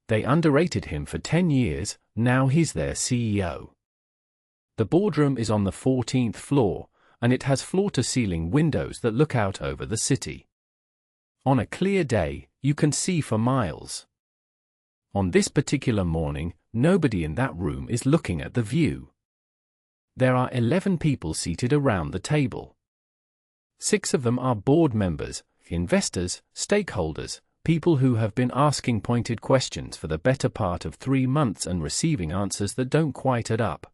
They underrated him for 10 years, now he's their CEO. The boardroom is on the 14th floor, and it has floor-to-ceiling windows that look out over the city. On a clear day, you can see for miles. On this particular morning, nobody in that room is looking at the view. There are 11 people seated around the table. 6 of them are board members, investors, stakeholders, people who have been asking pointed questions for the better part of 3 months and receiving answers that don't quite add up.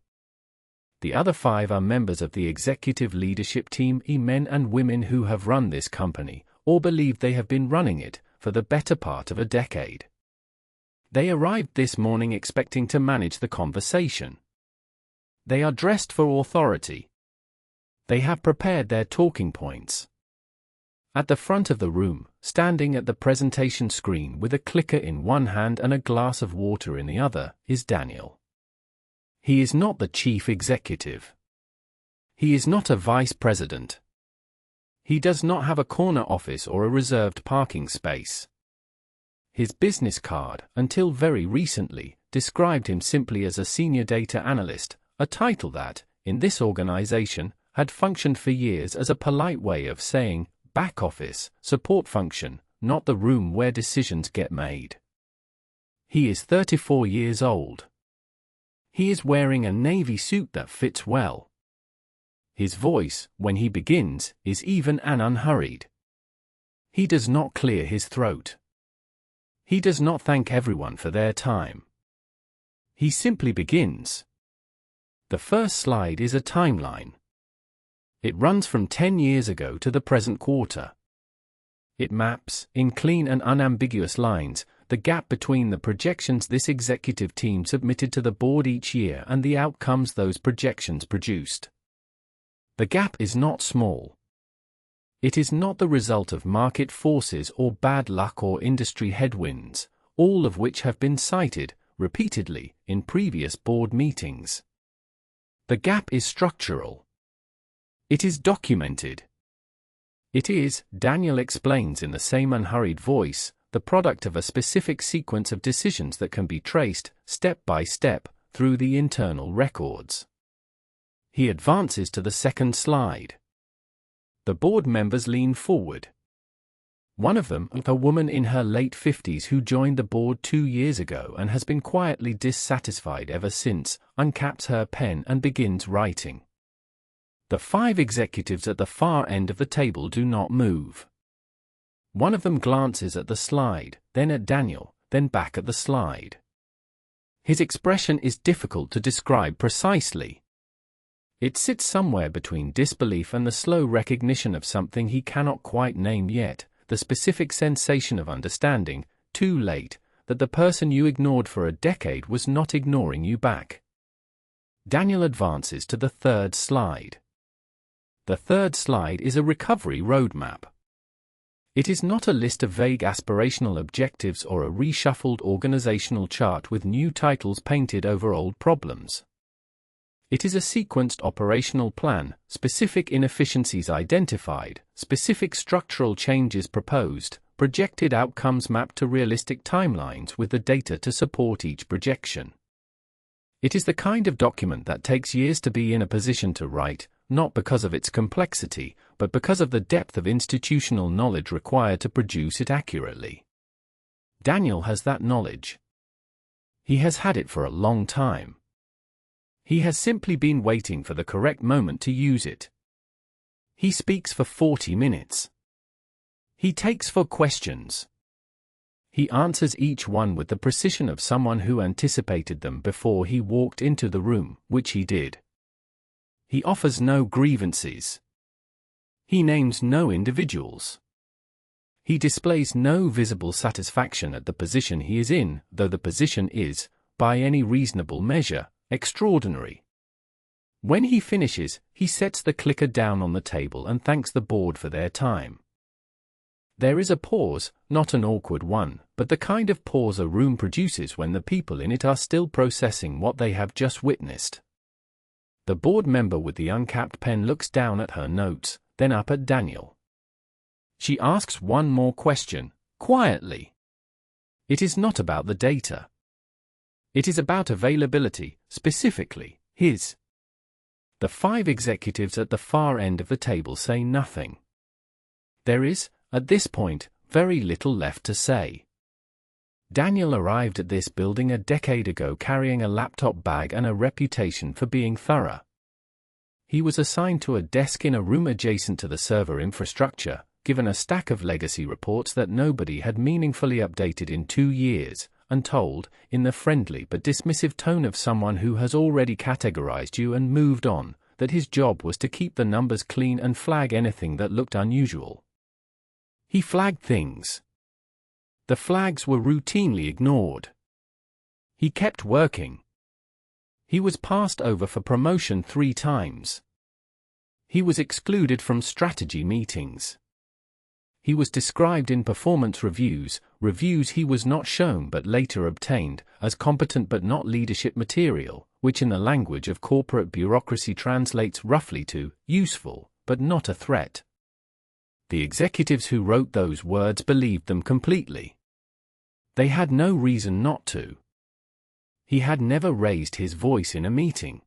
The other 5 are members of the executive leadership team, men and women who have run this company, or believe they have been running it, for the better part of a decade. They arrived this morning expecting to manage the conversation. They are dressed for authority. They have prepared their talking points. At the front of the room, standing at the presentation screen with a clicker in one hand and a glass of water in the other, is Daniel. He is not the chief executive. He is not a vice president. He does not have a corner office or a reserved parking space. His business card, until very recently, described him simply as a senior data analyst, a title that, in this organization, had functioned for years as a polite way of saying, back office, support function, not the room where decisions get made. He is 34 years old. He is wearing a navy suit that fits well. His voice, when he begins, is even and unhurried. He does not clear his throat. He does not thank everyone for their time. He simply begins. The first slide is a timeline. It runs from 10 years ago to the present quarter. It maps, in clean and unambiguous lines, the gap between the projections this executive team submitted to the board each year and the outcomes those projections produced. The gap is not small. It is not the result of market forces or bad luck or industry headwinds, all of which have been cited, repeatedly, in previous board meetings. The gap is structural. It is documented. It is, Daniel explains in the same unhurried voice, the product of a specific sequence of decisions that can be traced, step by step, through the internal records. He advances to the second slide. The board members lean forward. One of them, a woman in her late 50s who joined the board 2 years ago and has been quietly dissatisfied ever since, uncaps her pen and begins writing. The 5 executives at the far end of the table do not move. One of them glances at the slide, then at Daniel, then back at the slide. His expression is difficult to describe precisely. It sits somewhere between disbelief and the slow recognition of something he cannot quite name yet, the specific sensation of understanding, too late, that the person you ignored for a decade was not ignoring you back. Daniel advances to the third slide. The third slide is a recovery roadmap. It is not a list of vague aspirational objectives or a reshuffled organizational chart with new titles painted over old problems. It is a sequenced operational plan, specific inefficiencies identified, specific structural changes proposed, projected outcomes mapped to realistic timelines with the data to support each projection. It is the kind of document that takes years to be in a position to write, not because of its complexity, but because of the depth of institutional knowledge required to produce it accurately. Daniel has that knowledge. He has had it for a long time. He has simply been waiting for the correct moment to use it. He speaks for 40 minutes. He takes 4 questions. He answers each one with the precision of someone who anticipated them before he walked into the room, which he did. He offers no grievances. He names no individuals. He displays no visible satisfaction at the position he is in, though the position is, by any reasonable measure, extraordinary. When he finishes, he sets the clicker down on the table and thanks the board for their time. There is a pause, not an awkward one, but the kind of pause a room produces when the people in it are still processing what they have just witnessed. The board member with the uncapped pen looks down at her notes, then up at Daniel. She asks one more question, quietly. It is not about the data. It is about availability, specifically, his. The 5 executives at the far end of the table say nothing. There is, at this point, very little left to say. Daniel arrived at this building a decade ago carrying a laptop bag and a reputation for being thorough. He was assigned to a desk in a room adjacent to the server infrastructure, given a stack of legacy reports that nobody had meaningfully updated in 2 years, and told, in the friendly but dismissive tone of someone who has already categorized you and moved on, that his job was to keep the numbers clean and flag anything that looked unusual. He flagged things. The flags were routinely ignored. He kept working. He was passed over for promotion 3 times. He was excluded from strategy meetings. He was described in performance reviews he was not shown but later obtained, as competent but not leadership material, which in the language of corporate bureaucracy translates roughly to useful, but not a threat. The executives who wrote those words believed them completely. They had no reason not to. He had never raised his voice in a meeting.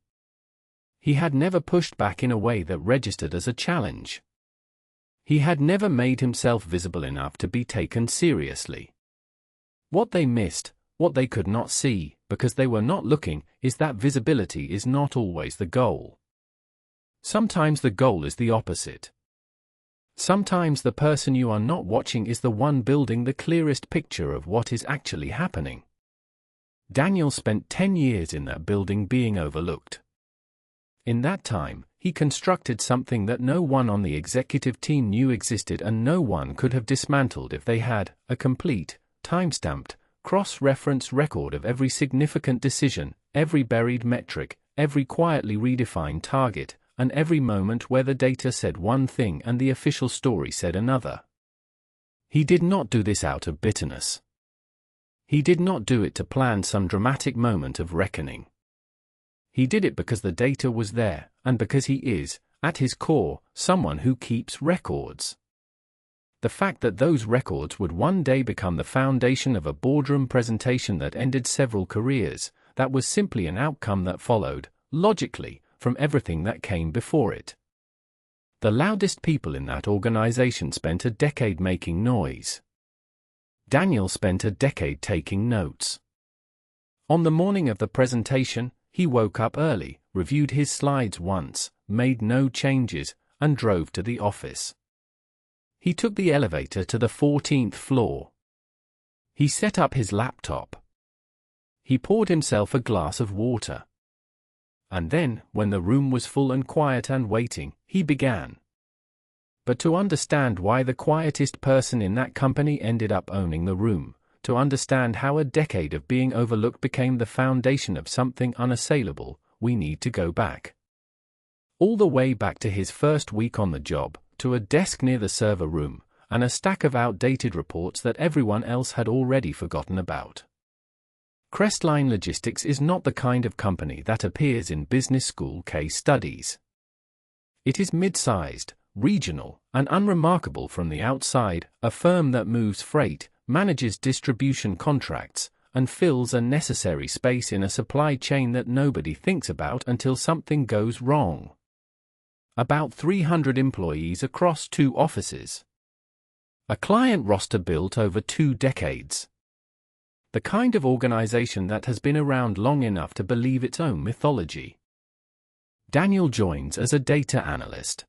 He had never pushed back in a way that registered as a challenge. He had never made himself visible enough to be taken seriously. What they missed, what they could not see, because they were not looking, is that visibility is not always the goal. Sometimes the goal is the opposite. Sometimes the person you are not watching is the one building the clearest picture of what is actually happening. Daniel spent 10 years in that building being overlooked. In that time, he constructed something that no one on the executive team knew existed and no one could have dismantled if they had, a complete, time-stamped, cross-reference record of every significant decision, every buried metric, every quietly redefined target, and every moment where the data said one thing and the official story said another. He did not do this out of bitterness. He did not do it to plan some dramatic moment of reckoning. He did it because the data was there, and because he is, at his core, someone who keeps records. The fact that those records would one day become the foundation of a boardroom presentation that ended several careers, that was simply an outcome that followed, logically, from everything that came before it. The loudest people in that organization spent a decade making noise. Daniel spent a decade taking notes. On the morning of the presentation, he woke up early, reviewed his slides once, made no changes, and drove to the office. He took the elevator to the 14th floor. He set up his laptop. He poured himself a glass of water. And then, when the room was full and quiet and waiting, he began. But to understand why the quietest person in that company ended up owning the room, to understand how a decade of being overlooked became the foundation of something unassailable, we need to go back. All the way back to his first week on the job, to a desk near the server room, and a stack of outdated reports that everyone else had already forgotten about. Crestline Logistics is not the kind of company that appears in business school case studies. It is mid-sized, regional, and unremarkable from the outside, a firm that moves freight, manages distribution contracts, and fills a necessary space in a supply chain that nobody thinks about until something goes wrong. About 300 employees across 2 offices. A client roster built over 2 decades. The kind of organization that has been around long enough to believe its own mythology. Daniel joins as a data analyst.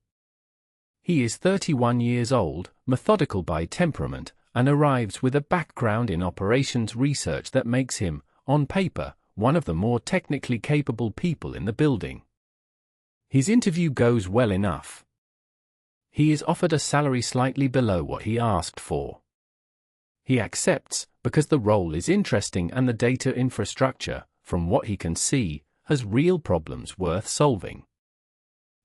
He is 31 years old, methodical by temperament, and arrives with a background in operations research that makes him, on paper, one of the more technically capable people in the building. His interview goes well enough. He is offered a salary slightly below what he asked for. He accepts, because the role is interesting and the data infrastructure, from what he can see, has real problems worth solving.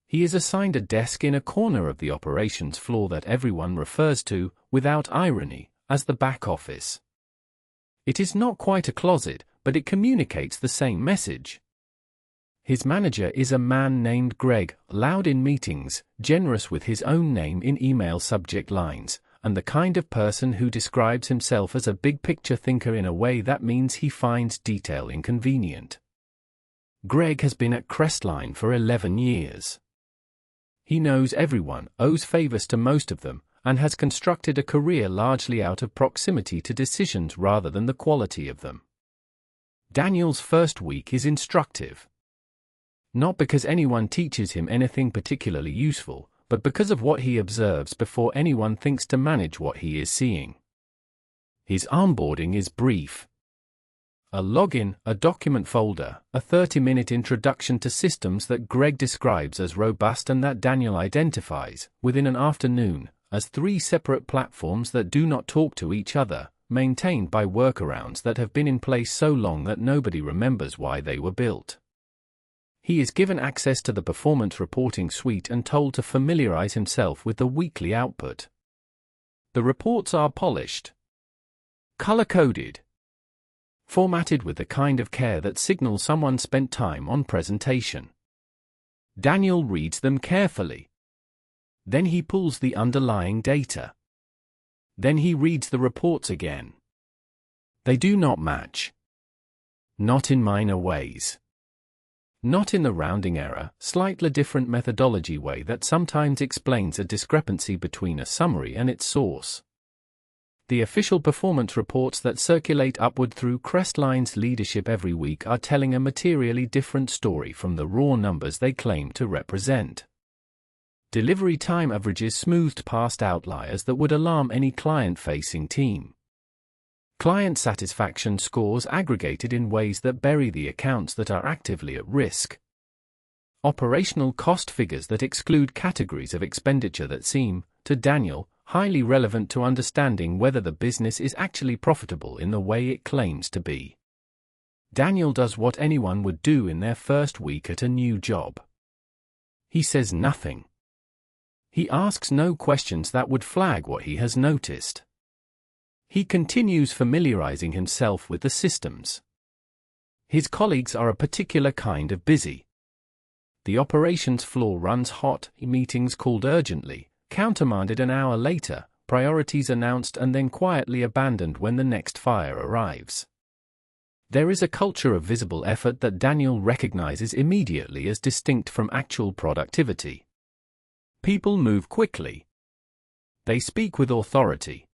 He is assigned a desk in a corner of the operations floor that everyone refers to, without irony, as the back office. It is not quite a closet, but it communicates the same message. His manager is a man named Greg, loud in meetings, generous with his own name in email subject lines, and the kind of person who describes himself as a big-picture thinker in a way that means he finds detail inconvenient. Greg has been at Crestline for 11 years. He knows everyone, owes favors to most of them, and has constructed a career largely out of proximity to decisions rather than the quality of them. Daniel's first week is instructive. Not because anyone teaches him anything particularly useful, but because of what he observes before anyone thinks to manage what he is seeing. His onboarding is brief. A login, a document folder, a 30-minute introduction to systems that Greg describes as robust and that Daniel identifies, within an afternoon, as 3 separate platforms that do not talk to each other, maintained by workarounds that have been in place so long that nobody remembers why they were built. He is given access to the performance reporting suite and told to familiarize himself with the weekly output. The reports are polished, color-coded, formatted with the kind of care that signals someone spent time on presentation. Daniel reads them carefully. Then he pulls the underlying data. Then he reads the reports again. They do not match. Not in minor ways. Not in the rounding error, slightly different methodology way that sometimes explains a discrepancy between a summary and its source. The official performance reports that circulate upward through Crestline's leadership every week are telling a materially different story from the raw numbers they claim to represent. Delivery time averages smoothed past outliers that would alarm any client-facing team. Client satisfaction scores aggregated in ways that bury the accounts that are actively at risk. Operational cost figures that exclude categories of expenditure that seem, to Daniel, highly relevant to understanding whether the business is actually profitable in the way it claims to be. Daniel does what anyone would do in their first week at a new job. He says nothing. He asks no questions that would flag what he has noticed. He continues familiarizing himself with the systems. His colleagues are a particular kind of busy. The operations floor runs hot, meetings called urgently, countermanded an hour later, priorities announced and then quietly abandoned when the next fire arrives. There is a culture of visible effort that Daniel recognizes immediately as distinct from actual productivity. People move quickly. They speak with authority.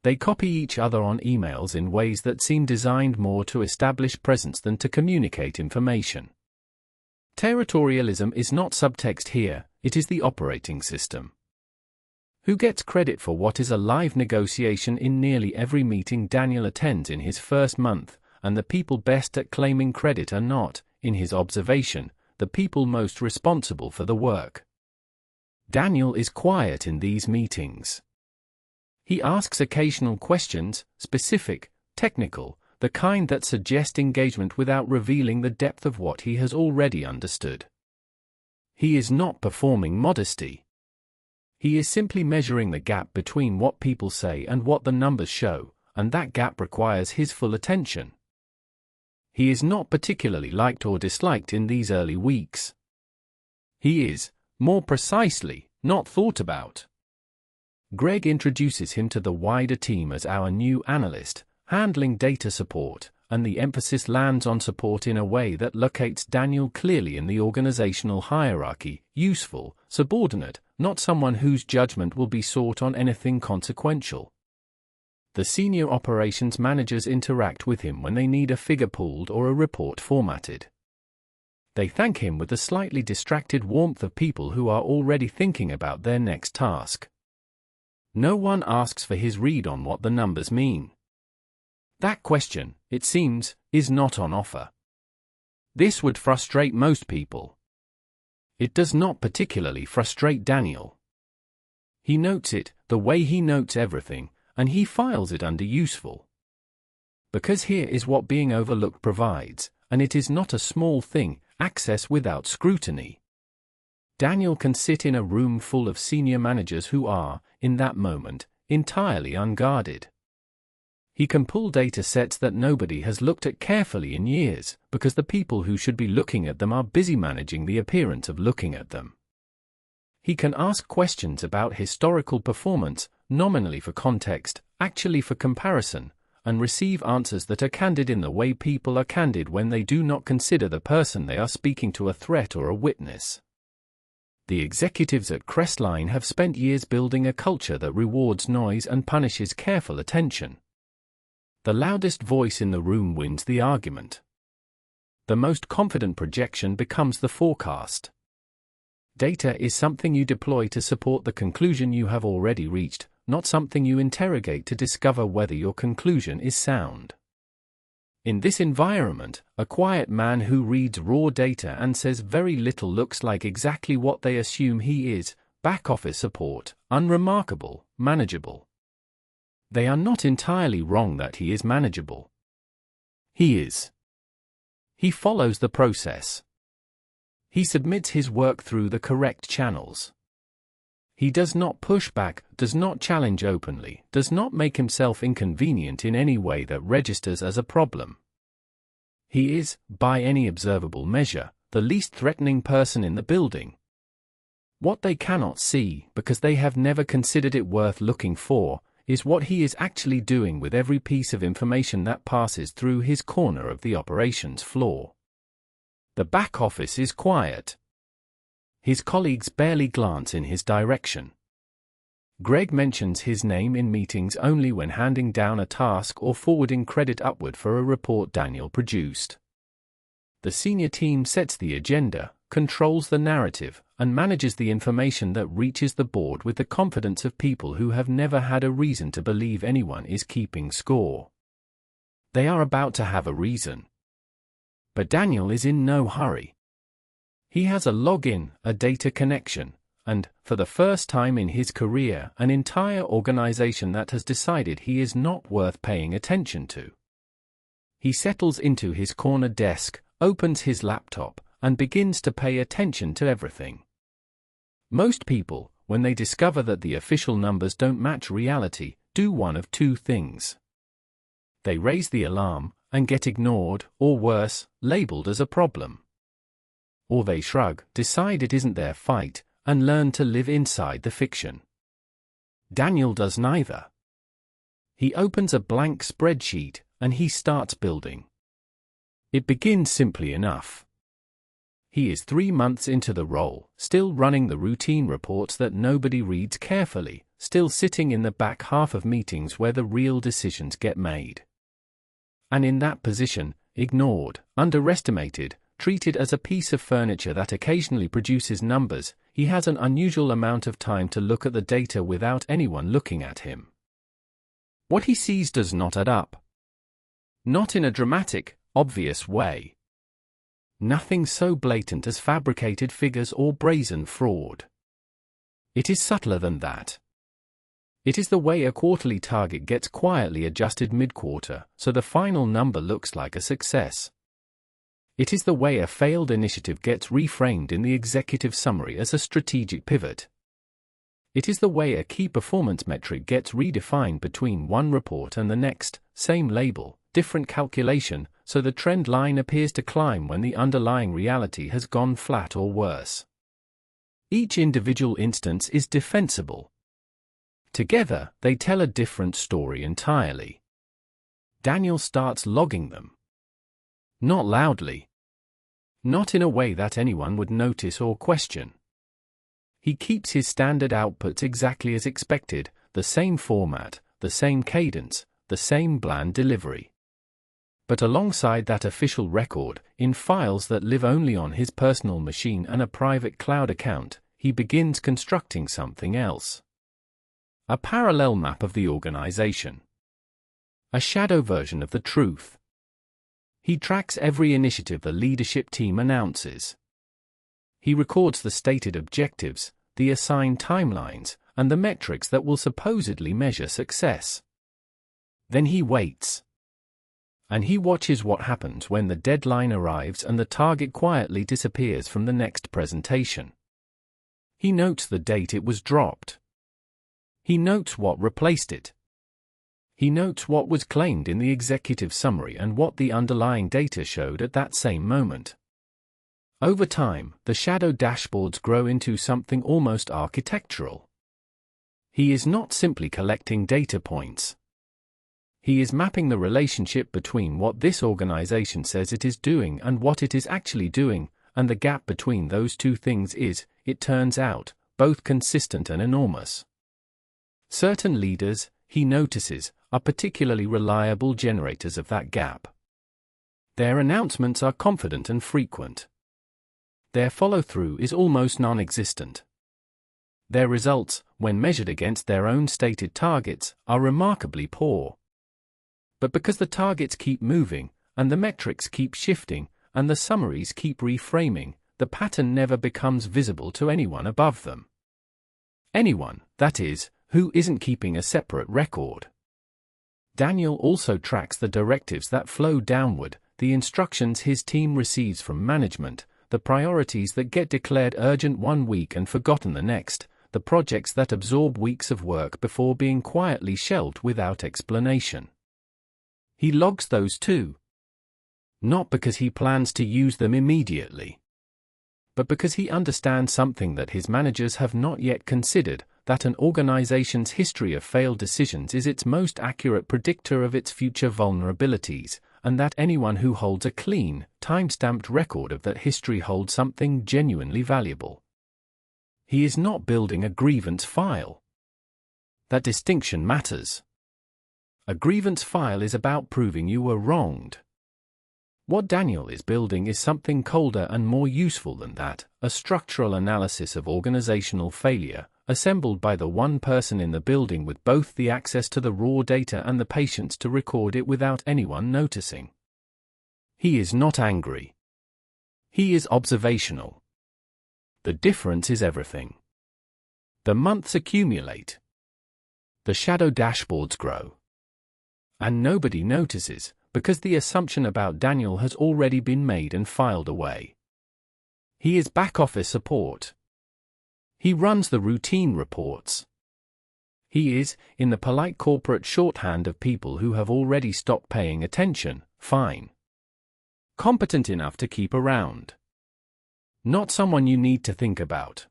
They copy each other on emails in ways that seem designed more to establish presence than to communicate information. Territorialism is not subtext here, it is the operating system. Who gets credit for what is a live negotiation in nearly every meeting Daniel attends in his first month, and the people best at claiming credit are not, in his observation, the people most responsible for the work. Daniel is quiet in these meetings. He asks occasional questions, specific, technical, the kind that suggest engagement without revealing the depth of what he has already understood. He is not performing modesty. He is simply measuring the gap between what people say and what the numbers show, and that gap requires his full attention. He is not particularly liked or disliked in these early weeks. He is, more precisely, not thought about. Greg introduces him to the wider team as our new analyst, handling data support, and the emphasis lands on support in a way that locates Daniel clearly in the organizational hierarchy, useful, subordinate, not someone whose judgment will be sought on anything consequential. The senior operations managers interact with him when they need a figure pulled or a report formatted. They thank him with the slightly distracted warmth of people who are already thinking about their next task. No one asks for his read on what the numbers mean. That question, it seems, is not on offer. This would frustrate most people. It does not particularly frustrate Daniel. He notes it, the way he notes everything, and he files it under useful. Because here is what being overlooked provides, and it is not a small thing, access without scrutiny. Daniel can sit in a room full of senior managers who are, in that moment, entirely unguarded. He can pull data sets that nobody has looked at carefully in years, because the people who should be looking at them are busy managing the appearance of looking at them. He can ask questions about historical performance, nominally for context, actually for comparison, and receive answers that are candid in the way people are candid when they do not consider the person they are speaking to a threat or a witness. The executives at Crestline have spent years building a culture that rewards noise and punishes careful attention. The loudest voice in the room wins the argument. The most confident projection becomes the forecast. Data is something you deploy to support the conclusion you have already reached, not something you interrogate to discover whether your conclusion is sound. In this environment, a quiet man who reads raw data and says very little looks like exactly what they assume he is: back office support, unremarkable, manageable. They are not entirely wrong that he is manageable. He is. He follows the process. He submits his work through the correct channels. He does not push back, does not challenge openly, does not make himself inconvenient in any way that registers as a problem. He is, by any observable measure, the least threatening person in the building. What they cannot see, because they have never considered it worth looking for, is what he is actually doing with every piece of information that passes through his corner of the operations floor. The back office is quiet. His colleagues barely glance in his direction. Greg mentions his name in meetings only when handing down a task or forwarding credit upward for a report Daniel produced. The senior team sets the agenda, controls the narrative, and manages the information that reaches the board with the confidence of people who have never had a reason to believe anyone is keeping score. They are about to have a reason. But Daniel is in no hurry. He has a login, a data connection, and, for the first time in his career, an entire organization that has decided he is not worth paying attention to. He settles into his corner desk, opens his laptop, and begins to pay attention to everything. Most people, when they discover that the official numbers don't match reality, do one of two things. They raise the alarm, and get ignored, or worse, labeled as a problem. Or they shrug, decide it isn't their fight, and learn to live inside the fiction. Daniel does neither. He opens a blank spreadsheet, and he starts building. It begins simply enough. He is 3 months into the role, still running the routine reports that nobody reads carefully, still sitting in the back half of meetings where the real decisions get made. And in that position, ignored, underestimated, treated as a piece of furniture that occasionally produces numbers, he has an unusual amount of time to look at the data without anyone looking at him. What he sees does not add up. Not in a dramatic, obvious way. Nothing so blatant as fabricated figures or brazen fraud. It is subtler than that. It is the way a quarterly target gets quietly adjusted mid-quarter, so the final number looks like a success. It is the way a failed initiative gets reframed in the executive summary as a strategic pivot. It is the way a key performance metric gets redefined between one report and the next, same label, different calculation, so the trend line appears to climb when the underlying reality has gone flat or worse. Each individual instance is defensible. Together, they tell a different story entirely. Daniel starts logging them. Not loudly. Not in a way that anyone would notice or question. He keeps his standard outputs exactly as expected, the same format, the same cadence, the same bland delivery. But alongside that official record, in files that live only on his personal machine and a private cloud account, he begins constructing something else. A parallel map of the organization. A shadow version of the truth. He tracks every initiative the leadership team announces. He records the stated objectives, the assigned timelines, and the metrics that will supposedly measure success. Then he waits. And he watches what happens when the deadline arrives and the target quietly disappears from the next presentation. He notes the date it was dropped. He notes what replaced it. He notes what was claimed in the executive summary and what the underlying data showed at that same moment. Over time, the shadow dashboards grow into something almost architectural. He is not simply collecting data points. He is mapping the relationship between what this organization says it is doing and what it is actually doing, and the gap between those two things is, it turns out, both consistent and enormous. Certain leaders, he notices, are particularly reliable generators of that gap. Their announcements are confident and frequent. Their follow-through is almost non-existent. Their results, when measured against their own stated targets, are remarkably poor. But because the targets keep moving, and the metrics keep shifting, and the summaries keep reframing, the pattern never becomes visible to anyone above them. Anyone, that is, who isn't keeping a separate record. Daniel also tracks the directives that flow downward, the instructions his team receives from management, the priorities that get declared urgent one week and forgotten the next, the projects that absorb weeks of work before being quietly shelved without explanation. He logs those too. Not because he plans to use them immediately, but because he understands something that his managers have not yet considered, that an organization's history of failed decisions is its most accurate predictor of its future vulnerabilities, and that anyone who holds a clean, time-stamped record of that history holds something genuinely valuable. He is not building a grievance file. That distinction matters. A grievance file is about proving you were wronged. What Daniel is building is something colder and more useful than that, a structural analysis of organizational failure, assembled by the one person in the building with both the access to the raw data and the patience to record it without anyone noticing. He is not angry. He is observational. The difference is everything. The months accumulate. The shadow dashboards grow. And nobody notices, because the assumption about Daniel has already been made and filed away. He is back-office support. He runs the routine reports. He is, in the polite corporate shorthand of people who have already stopped paying attention, fine. Competent enough to keep around. Not someone you need to think about.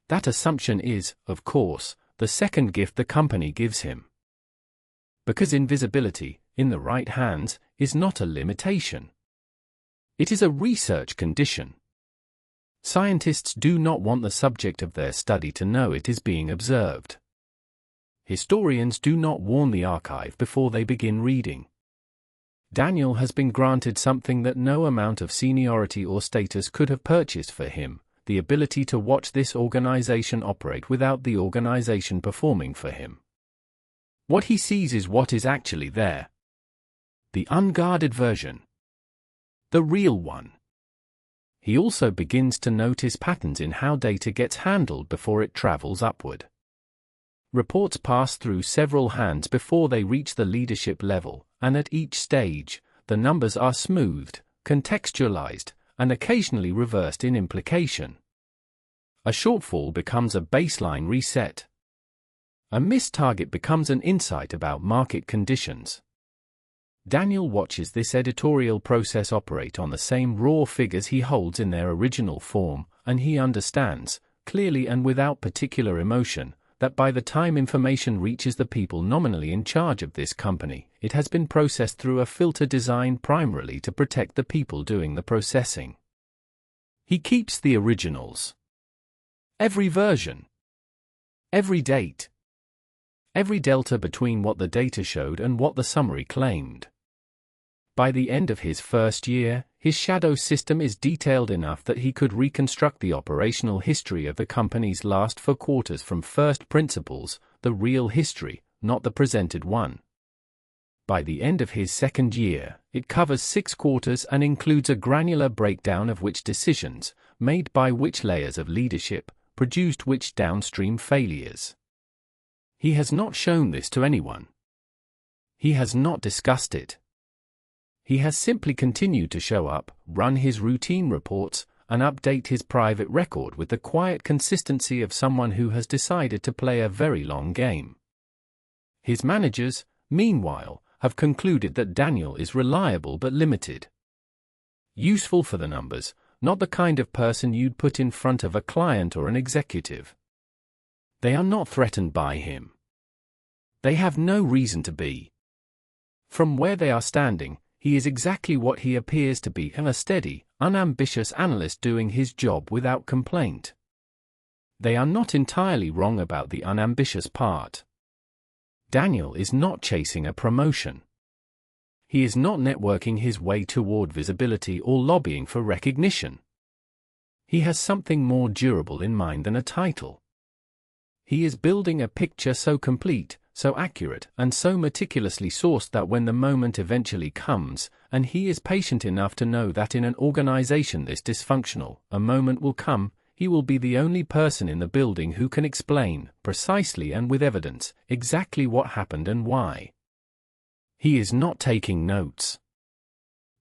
That assumption is, of course, the second gift the company gives him. Because invisibility, in the right hands, is not a limitation. It is a research condition. Scientists do not want the subject of their study to know it is being observed. Historians do not warn the archive before they begin reading. Daniel has been granted something that no amount of seniority or status could have purchased for him, the ability to watch this organization operate without the organization performing for him. What he sees is what is actually there. The unguarded version. The real one. He also begins to notice patterns in how data gets handled before it travels upward. Reports pass through several hands before they reach the leadership level, and at each stage, the numbers are smoothed, contextualized, and occasionally reversed in implication. A shortfall becomes a baseline reset. A missed target becomes an insight about market conditions. Daniel watches this editorial process operate on the same raw figures he holds in their original form, and he understands, clearly and without particular emotion, that by the time information reaches the people nominally in charge of this company, it has been processed through a filter designed primarily to protect the people doing the processing. He keeps the originals. Every version. Every date. Every delta between what the data showed and what the summary claimed. By the end of his first year, his shadow system is detailed enough that he could reconstruct the operational history of the company's last 4 quarters from first principles, the real history, not the presented one. By the end of his second year, it covers 6 quarters and includes a granular breakdown of which decisions, made by which layers of leadership, produced which downstream failures. He has not shown this to anyone. He has not discussed it. He has simply continued to show up, run his routine reports, and update his private record with the quiet consistency of someone who has decided to play a very long game. His managers, meanwhile, have concluded that Daniel is reliable but limited. Useful for the numbers, not the kind of person you'd put in front of a client or an executive. They are not threatened by him. They have no reason to be. From where they are standing, he is exactly what he appears to be, a steady, unambitious analyst doing his job without complaint. They are not entirely wrong about the unambitious part. Daniel is not chasing a promotion. He is not networking his way toward visibility or lobbying for recognition. He has something more durable in mind than a title. He is building a picture so complete, so accurate, and so meticulously sourced that when the moment eventually comes, and he is patient enough to know that in an organization this dysfunctional, a moment will come, he will be the only person in the building who can explain, precisely and with evidence, exactly what happened and why. He is not taking notes.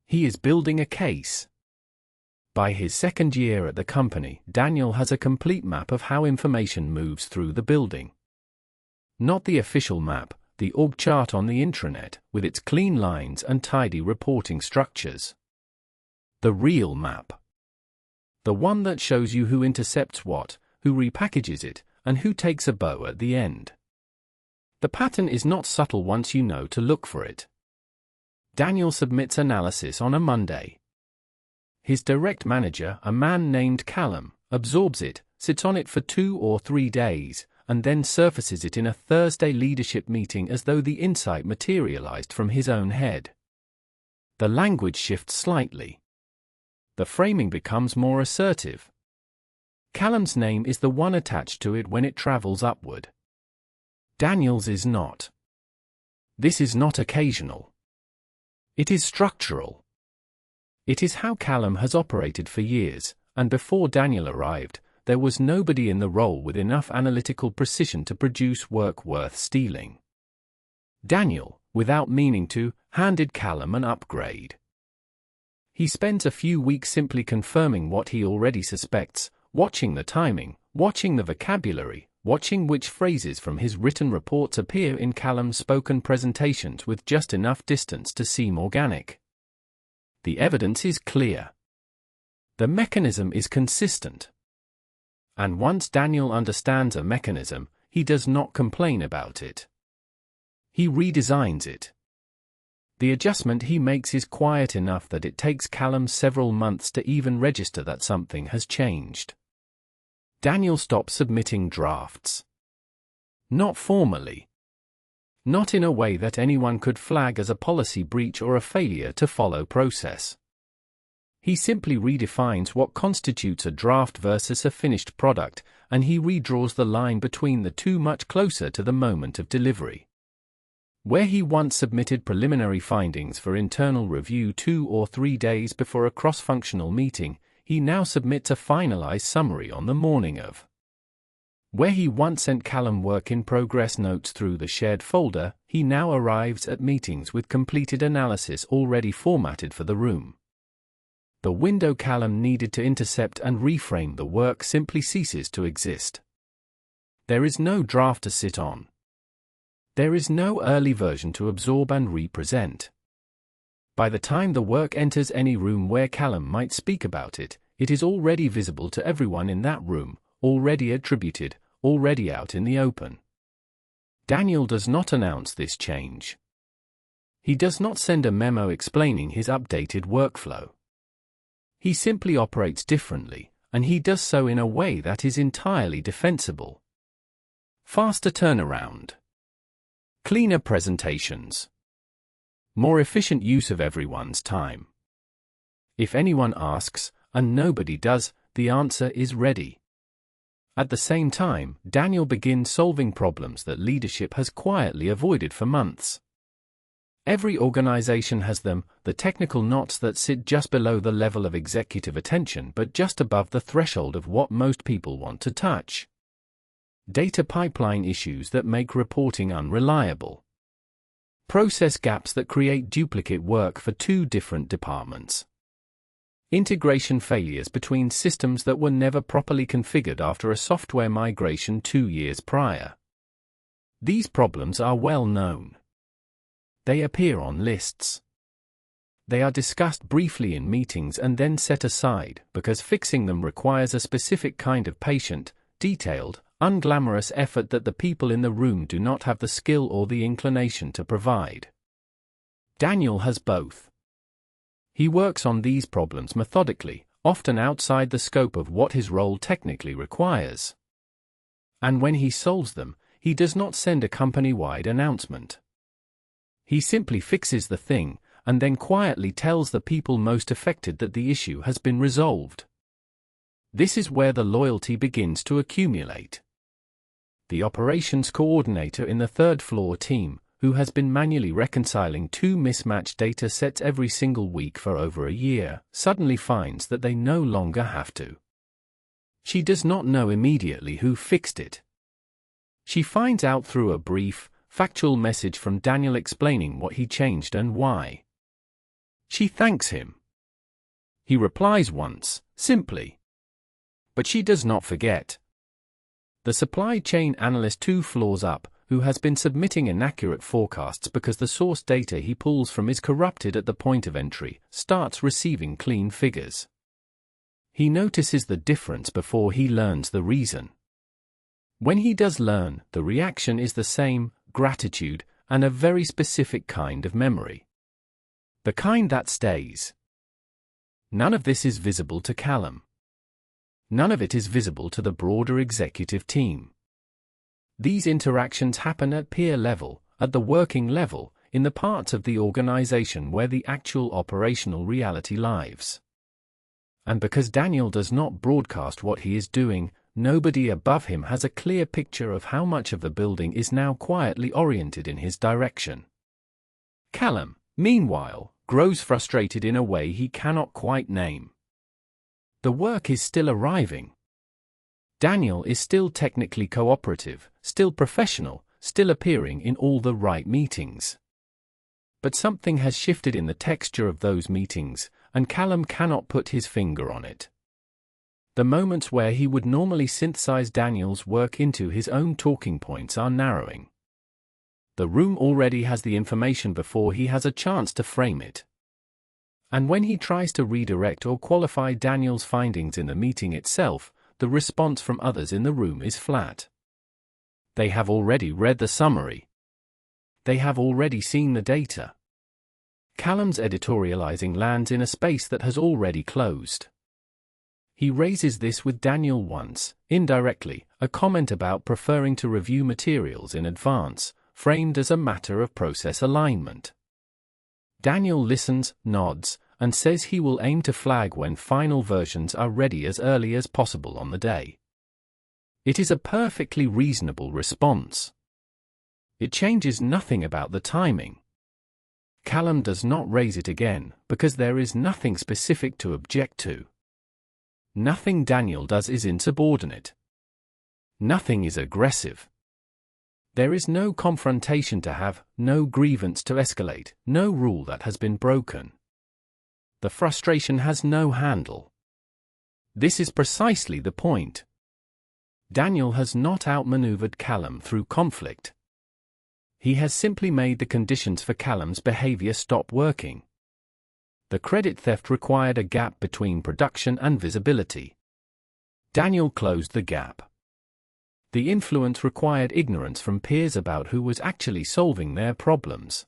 He is building a case. By his second year at the company, Daniel has a complete map of how information moves through the building. Not the official map, the org chart on the intranet, with its clean lines and tidy reporting structures. The real map. The one that shows you who intercepts what, who repackages it, and who takes a bow at the end. The pattern is not subtle once you know to look for it. Daniel submits analysis on a Monday. His direct manager, a man named Callum, absorbs it, sits on it for 2 or 3 days, and then surfaces it in a Thursday leadership meeting as though the insight materialized from his own head. The language shifts slightly. The framing becomes more assertive. Callum's name is the one attached to it when it travels upward. Daniel's is not. This is not occasional. It is structural. It is how Callum has operated for years, and before Daniel arrived, there was nobody in the role with enough analytical precision to produce work worth stealing. Daniel, without meaning to, handed Callum an upgrade. He spends a few weeks simply confirming what he already suspects, watching the timing, watching the vocabulary, watching which phrases from his written reports appear in Callum's spoken presentations with just enough distance to seem organic. The evidence is clear. The mechanism is consistent. And once Daniel understands a mechanism, he does not complain about it. He redesigns it. The adjustment he makes is quiet enough that it takes Callum several months to even register that something has changed. Daniel stops submitting drafts. Not formally. Not in a way that anyone could flag as a policy breach or a failure to follow process. He simply redefines what constitutes a draft versus a finished product, and he redraws the line between the two much closer to the moment of delivery. Where he once submitted preliminary findings for internal review 2 or 3 days before a cross-functional meeting, he now submits a finalized summary on the morning of. Where he once sent Callum work-in-progress notes through the shared folder, he now arrives at meetings with completed analysis already formatted for the room. The window Callum needed to intercept and reframe the work simply ceases to exist. There is no draft to sit on. There is no early version to absorb and represent. By the time the work enters any room where Callum might speak about it, it is already visible to everyone in that room, already attributed, already out in the open. Daniel does not announce this change. He does not send a memo explaining his updated workflow. He simply operates differently, and he does so in a way that is entirely defensible. Faster turnaround. Cleaner presentations. More efficient use of everyone's time. If anyone asks, and nobody does, the answer is ready. At the same time, Daniel begins solving problems that leadership has quietly avoided for months. Every organization has them, the technical knots that sit just below the level of executive attention but just above the threshold of what most people want to touch. Data pipeline issues that make reporting unreliable. Process gaps that create duplicate work for 2 different departments. Integration failures between systems that were never properly configured after a software migration 2 years prior. These problems are well known. They appear on lists. They are discussed briefly in meetings and then set aside because fixing them requires a specific kind of patient, detailed, unglamorous effort that the people in the room do not have the skill or the inclination to provide. Daniel has both. He works on these problems methodically, often outside the scope of what his role technically requires. And when he solves them, he does not send a company-wide announcement. He simply fixes the thing, and then quietly tells the people most affected that the issue has been resolved. This is where the loyalty begins to accumulate. The operations coordinator in the third-floor team, who has been manually reconciling two mismatched data sets every single week for over a year, suddenly finds that they no longer have to. She does not know immediately who fixed it. She finds out through a brief, factual message from Daniel explaining what he changed and why. She thanks him. He replies once, simply. But she does not forget. The supply chain analyst 2 floors up, who has been submitting inaccurate forecasts because the source data he pulls from is corrupted at the point of entry, starts receiving clean figures. He notices the difference before he learns the reason. When he does learn, the reaction is the same: gratitude, and a very specific kind of memory. The kind that stays. None of this is visible to Callum. None of it is visible to the broader executive team. These interactions happen at peer level, at the working level, in the parts of the organization where the actual operational reality lives. And because Daniel does not broadcast what he is doing, nobody above him has a clear picture of how much of the building is now quietly oriented in his direction. Callum, meanwhile, grows frustrated in a way he cannot quite name. The work is still arriving. Daniel is still technically cooperative, still professional, still appearing in all the right meetings. But something has shifted in the texture of those meetings, and Callum cannot put his finger on it. The moments where he would normally synthesize Daniel's work into his own talking points are narrowing. The room already has the information before he has a chance to frame it. And when he tries to redirect or qualify Daniel's findings in the meeting itself, the response from others in the room is flat. They have already read the summary. They have already seen the data. Callum's editorializing lands in a space that has already closed. He raises this with Daniel once, indirectly, a comment about preferring to review materials in advance, framed as a matter of process alignment. Daniel listens, nods, and says he will aim to flag when final versions are ready as early as possible on the day. It is a perfectly reasonable response. It changes nothing about the timing. Callum does not raise it again, because there is nothing specific to object to. Nothing Daniel does is insubordinate. Nothing is aggressive. There is no confrontation to have, no grievance to escalate, no rule that has been broken. The frustration has no handle. This is precisely the point. Daniel has not outmaneuvered Callum through conflict. He has simply made the conditions for Callum's behavior stop working. The credit theft required a gap between production and visibility. Daniel closed the gap. The influence required ignorance from peers about who was actually solving their problems.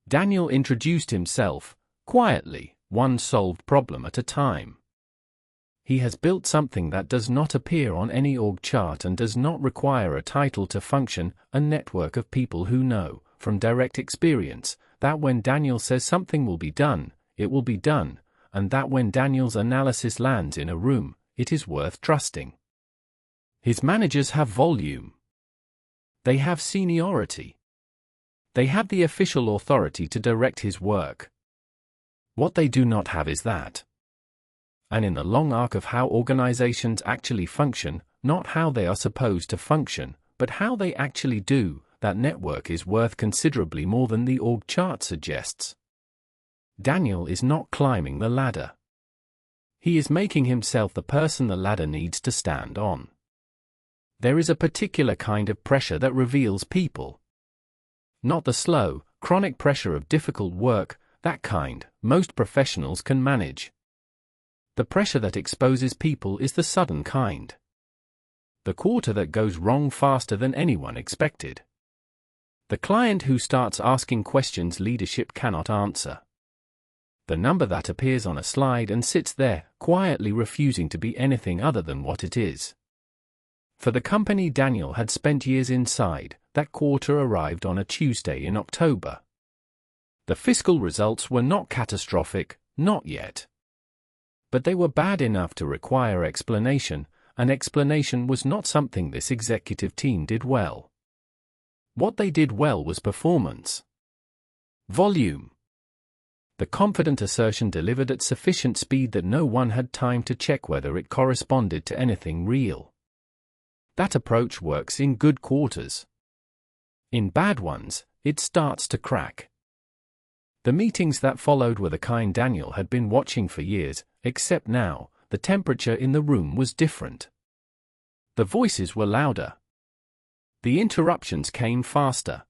Daniel introduced himself, quietly, one solved problem at a time. He has built something that does not appear on any org chart and does not require a title to function, a network of people who know, from direct experience, that when Daniel says something will be done, it will be done, and that when Daniel's analysis lands in a room, it is worth trusting. His managers have volume. They have seniority. They have the official authority to direct his work. What they do not have is that. And in the long arc of how organizations actually function, not how they are supposed to function, but how they actually do, that network is worth considerably more than the org chart suggests. Daniel is not climbing the ladder. He is making himself the person the ladder needs to stand on. There is a particular kind of pressure that reveals people. Not the slow, chronic pressure of difficult work, that kind, most professionals can manage. The pressure that exposes people is the sudden kind. The quarter that goes wrong faster than anyone expected. The client who starts asking questions leadership cannot answer. The number that appears on a slide and sits there, quietly refusing to be anything other than what it is. For the company Daniel had spent years inside, that quarter arrived on a Tuesday in October. The fiscal results were not catastrophic, not yet. But they were bad enough to require explanation, and explanation was not something this executive team did well. What they did well was performance. Volume. The confident assertion delivered at sufficient speed that no one had time to check whether it corresponded to anything real. That approach works in good quarters. In bad ones, it starts to crack. The meetings that followed were the kind Daniel had been watching for years, except now, the temperature in the room was different. The voices were louder. The interruptions came faster.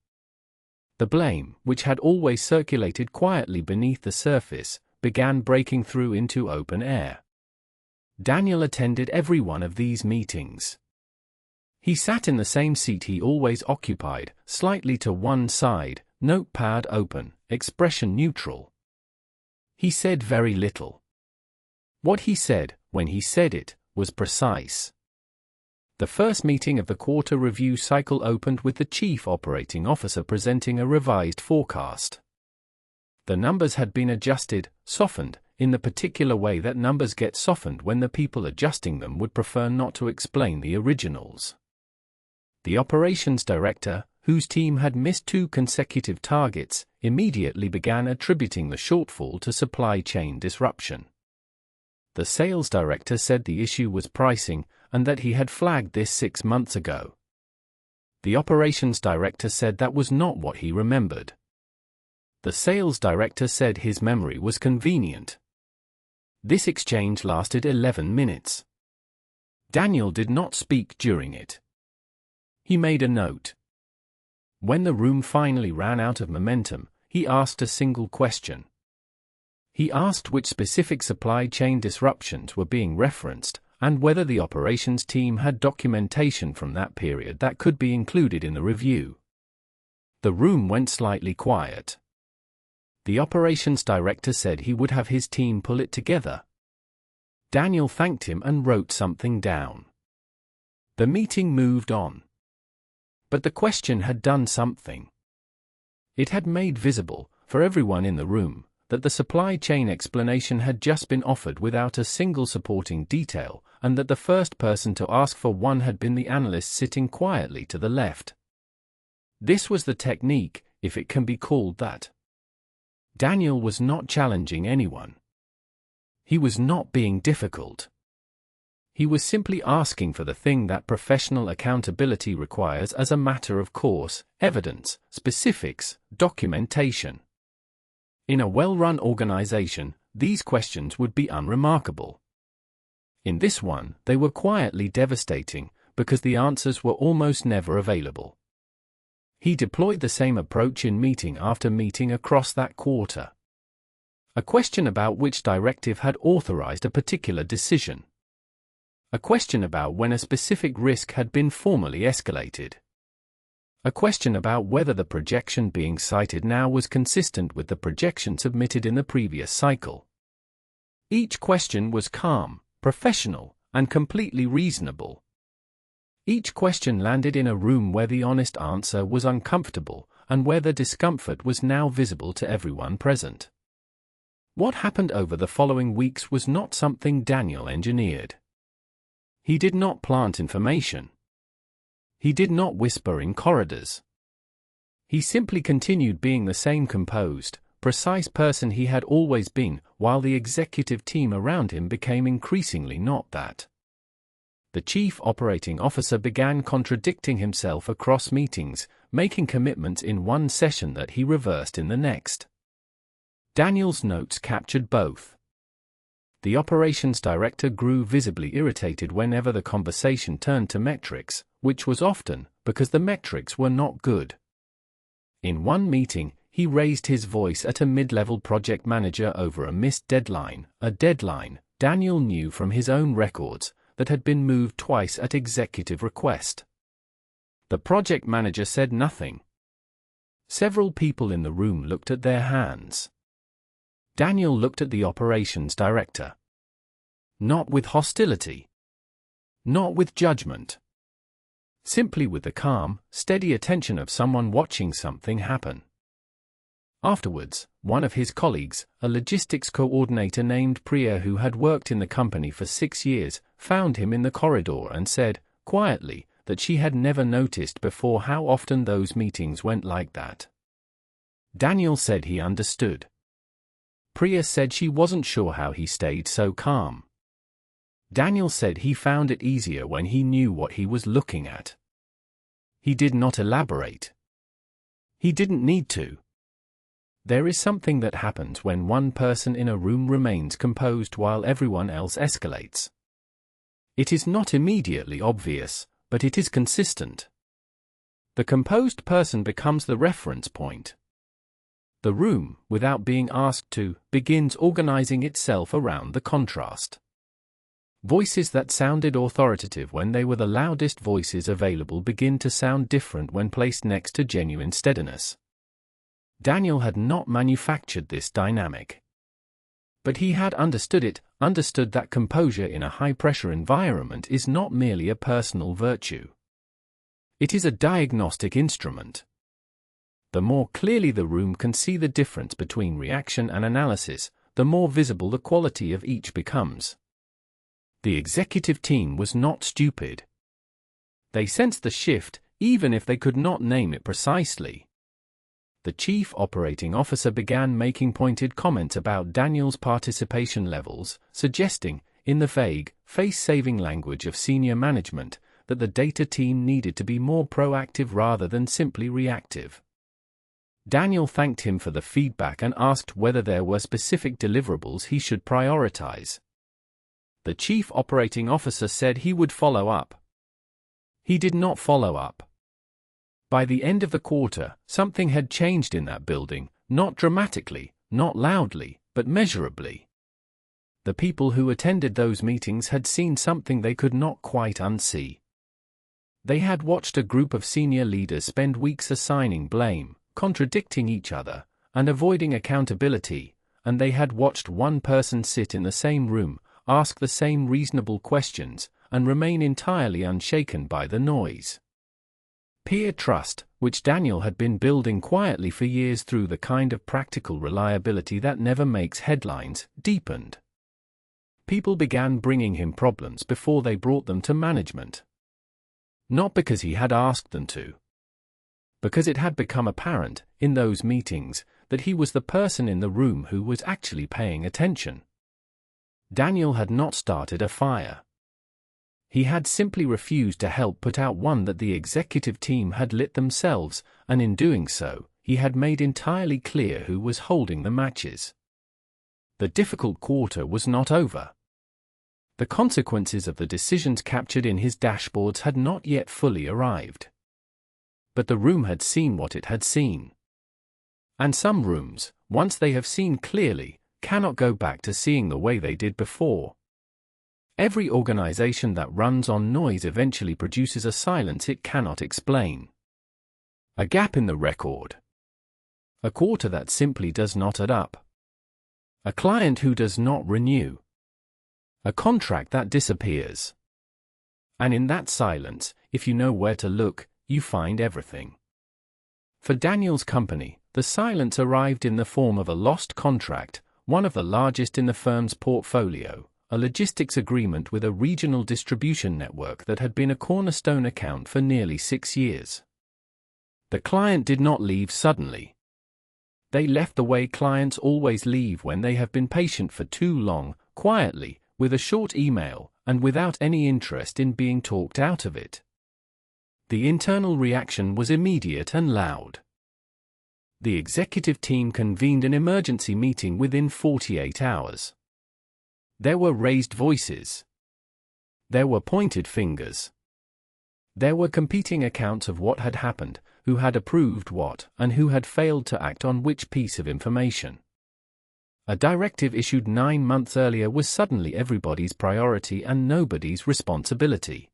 The blame, which had always circulated quietly beneath the surface, began breaking through into open air. Daniel attended every one of these meetings. He sat in the same seat he always occupied, slightly to one side, notepad open, expression neutral. He said very little. What he said, when he said it, was precise. The first meeting of the quarter review cycle opened with the Chief Operating Officer presenting a revised forecast. The numbers had been adjusted, softened, in the particular way that numbers get softened when the people adjusting them would prefer not to explain the originals. The operations director, whose team had missed 2 consecutive targets, immediately began attributing the shortfall to supply chain disruption. The sales director said the issue was pricing, and that he had flagged this 6 months ago. The operations director said that was not what he remembered. The sales director said his memory was convenient. This exchange lasted 11 minutes. Daniel did not speak during it. He made a note. When the room finally ran out of momentum, he asked a single question. He asked which specific supply chain disruptions were being referenced, and whether the operations team had documentation from that period that could be included in the review. The room went slightly quiet. The operations director said he would have his team pull it together. Daniel thanked him and wrote something down. The meeting moved on. But the question had done something. It had made visible, for everyone in the room, that the supply chain explanation had just been offered without a single supporting detail, and that the first person to ask for one had been the analyst sitting quietly to the left. This was the technique, if it can be called that. Daniel was not challenging anyone. He was not being difficult. He was simply asking for the thing that professional accountability requires as a matter of course: evidence, specifics, documentation. In a well-run organization, these questions would be unremarkable. In this one, they were quietly devastating, because the answers were almost never available. He deployed the same approach in meeting after meeting across that quarter. A question about which directive had authorized a particular decision. A question about when a specific risk had been formally escalated. A question about whether the projection being cited now was consistent with the projection submitted in the previous cycle. Each question was calm, professional, and completely reasonable. Each question landed in a room where the honest answer was uncomfortable, and where the discomfort was now visible to everyone present. What happened over the following weeks was not something Daniel engineered. He did not plant information. He did not whisper in corridors. He simply continued being the same composed, precise person he had always been, while the executive team around him became increasingly not that. The Chief Operating Officer began contradicting himself across meetings, making commitments in one session that he reversed in the next. Daniel's notes captured both. The operations director grew visibly irritated whenever the conversation turned to metrics, which was often because the metrics were not good. In one meeting, he raised his voice at a mid-level project manager over a missed deadline, a deadline, Daniel knew from his own records, that had been moved twice at executive request. The project manager said nothing. Several people in the room looked at their hands. Daniel looked at the operations director. Not with hostility. Not with judgment. Simply with the calm, steady attention of someone watching something happen. Afterwards, one of his colleagues, a logistics coordinator named Priya who had worked in the company for 6 years, found him in the corridor and said, quietly, that she had never noticed before how often those meetings went like that. Daniel said he understood. Priya said she wasn't sure how he stayed so calm. Daniel said he found it easier when he knew what he was looking at. He did not elaborate. He didn't need to. There is something that happens when one person in a room remains composed while everyone else escalates. It is not immediately obvious, but it is consistent. The composed person becomes the reference point. The room, without being asked to, begins organizing itself around the contrast. Voices that sounded authoritative when they were the loudest voices available begin to sound different when placed next to genuine steadiness. Daniel had not manufactured this dynamic. But he had understood it, understood that composure in a high-pressure environment is not merely a personal virtue. It is a diagnostic instrument. The more clearly the room can see the difference between reaction and analysis, the more visible the quality of each becomes. The executive team was not stupid. They sensed the shift, even if they could not name it precisely. The chief operating officer began making pointed comments about Daniel's participation levels, suggesting, in the vague, face-saving language of senior management, that the data team needed to be more proactive rather than simply reactive. Daniel thanked him for the feedback and asked whether there were specific deliverables he should prioritize. The chief operating officer said he would follow up. He did not follow up. By the end of the quarter, something had changed in that building, not dramatically, not loudly, but measurably. The people who attended those meetings had seen something they could not quite unsee. They had watched a group of senior leaders spend weeks assigning blame, contradicting each other, and avoiding accountability, and they had watched one person sit in the same room, ask the same reasonable questions, and remain entirely unshaken by the noise. Peer trust, which Daniel had been building quietly for years through the kind of practical reliability that never makes headlines, deepened. People began bringing him problems before they brought them to management. Not because he had asked them to. Because it had become apparent, in those meetings, that he was the person in the room who was actually paying attention. Daniel had not started a fire. He had simply refused to help put out one that the executive team had lit themselves, and in doing so, he had made entirely clear who was holding the matches. The difficult quarter was not over. The consequences of the decisions captured in his dashboards had not yet fully arrived. But the room had seen what it had seen. And some rooms, once they have seen clearly, cannot go back to seeing the way they did before. Every organization that runs on noise eventually produces a silence it cannot explain. A gap in the record. A quarter that simply does not add up. A client who does not renew. A contract that disappears. And in that silence, if you know where to look, you find everything. For Daniel's company, the silence arrived in the form of a lost contract, one of the largest in the firm's portfolio, a logistics agreement with a regional distribution network that had been a cornerstone account for nearly 6 years. The client did not leave suddenly. They left the way clients always leave when they have been patient for too long, quietly, with a short email, and without any interest in being talked out of it. The internal reaction was immediate and loud. The executive team convened an emergency meeting within 48 hours. There were raised voices. There were pointed fingers. There were competing accounts of what had happened, who had approved what, and who had failed to act on which piece of information. A directive issued 9 months earlier was suddenly everybody's priority and nobody's responsibility.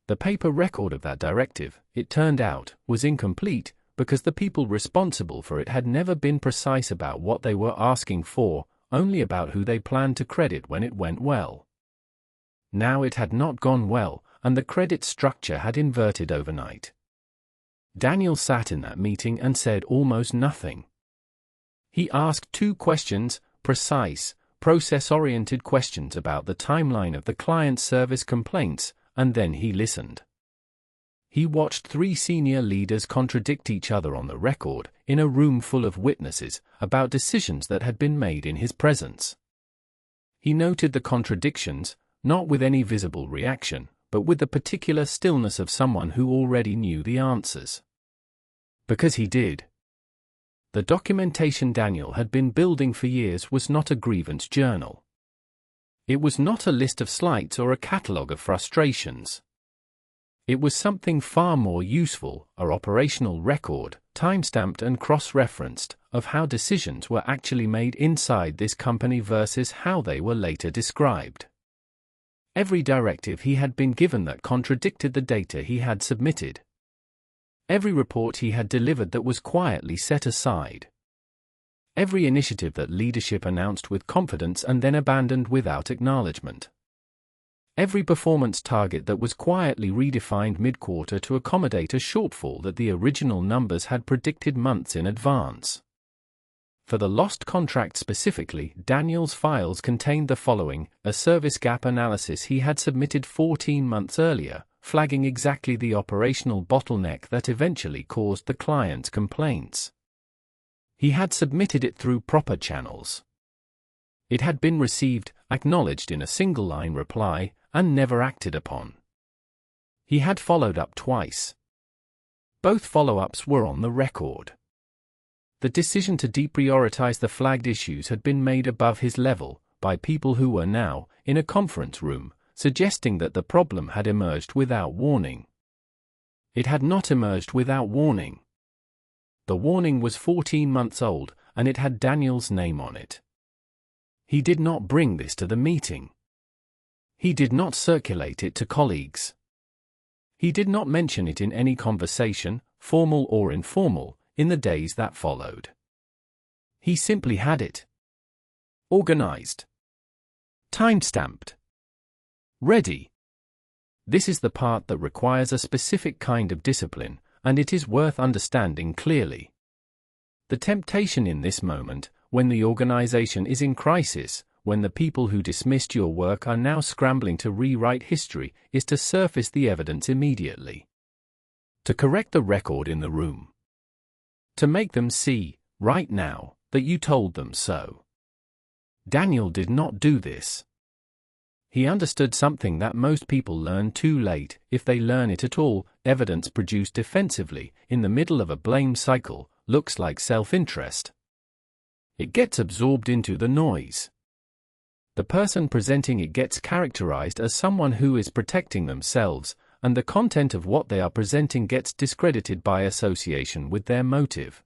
The paper record of that directive, it turned out, was incomplete, because the people responsible for it had never been precise about what they were asking for, only about who they planned to credit when it went well. Now it had not gone well, and the credit structure had inverted overnight. Daniel sat in that meeting and said almost nothing. He asked 2 questions, precise, process-oriented questions about the timeline of the client service complaints, and then he listened. He watched 3 senior leaders contradict each other on the record, in a room full of witnesses, about decisions that had been made in his presence. He noted the contradictions, not with any visible reaction, but with the particular stillness of someone who already knew the answers. Because he did. The documentation Daniel had been building for years was not a grievance journal. It was not a list of slights or a catalogue of frustrations. It was something far more useful, an operational record, time-stamped and cross-referenced, of how decisions were actually made inside this company versus how they were later described. Every directive he had been given that contradicted the data he had submitted. Every report he had delivered that was quietly set aside. Every initiative that leadership announced with confidence and then abandoned without acknowledgement. Every performance target that was quietly redefined mid-quarter to accommodate a shortfall that the original numbers had predicted months in advance. For the lost contract specifically, Daniel's files contained the following: a service gap analysis he had submitted 14 months earlier, flagging exactly the operational bottleneck that eventually caused the client's complaints. He had submitted it through proper channels. It had been received, acknowledged in a single-line reply, and never acted upon. He had followed up twice. Both follow-ups were on the record. The decision to deprioritize the flagged issues had been made above his level, by people who were now, in a conference room, suggesting that the problem had emerged without warning. It had not emerged without warning. The warning was 14 months old, and it had Daniel's name on it. He did not bring this to the meeting. He did not circulate it to colleagues. He did not mention it in any conversation, formal or informal, in the days that followed. He simply had it. Organized. Time-stamped. Ready. This is the part that requires a specific kind of discipline, and it is worth understanding clearly. The temptation in this moment, when the organization is in crisis, when the people who dismissed your work are now scrambling to rewrite history, is to surface the evidence immediately. To correct the record in the room. To make them see, right now, that you told them so. Daniel did not do this. He understood something that most people learn too late, if they learn it at all: evidence produced defensively, in the middle of a blame cycle, looks like self-interest. It gets absorbed into the noise. The person presenting it gets characterized as someone who is protecting themselves, and the content of what they are presenting gets discredited by association with their motive.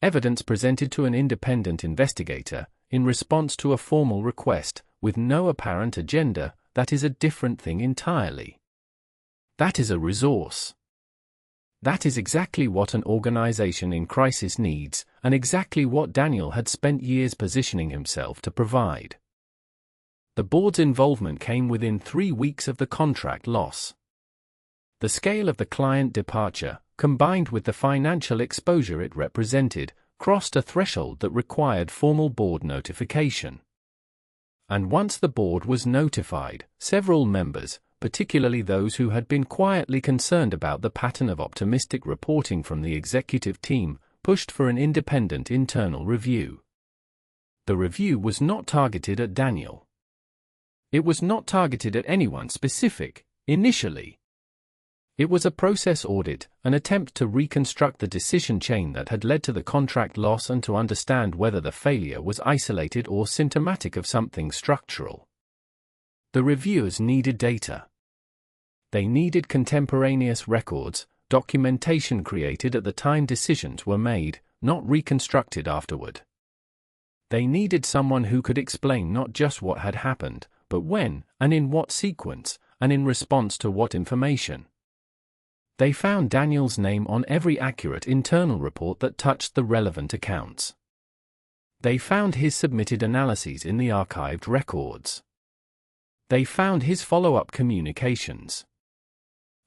Evidence presented to an independent investigator, in response to a formal request, with no apparent agenda, that is a different thing entirely. That is a resource. That is exactly what an organization in crisis needs, and exactly what Daniel had spent years positioning himself to provide. The board's involvement came within 3 weeks of the contract loss. The scale of the client departure, combined with the financial exposure it represented, crossed a threshold that required formal board notification. And once the board was notified, several members, particularly those who had been quietly concerned about the pattern of optimistic reporting from the executive team, pushed for an independent internal review. The review was not targeted at Daniel. It was not targeted at anyone specific, initially. It was a process audit, an attempt to reconstruct the decision chain that had led to the contract loss and to understand whether the failure was isolated or symptomatic of something structural. The reviewers needed data. They needed contemporaneous records, documentation created at the time decisions were made, not reconstructed afterward. They needed someone who could explain not just what had happened, but when, and in what sequence, and in response to what information. They found Daniel's name on every accurate internal report that touched the relevant accounts. They found his submitted analyses in the archived records. They found his follow-up communications.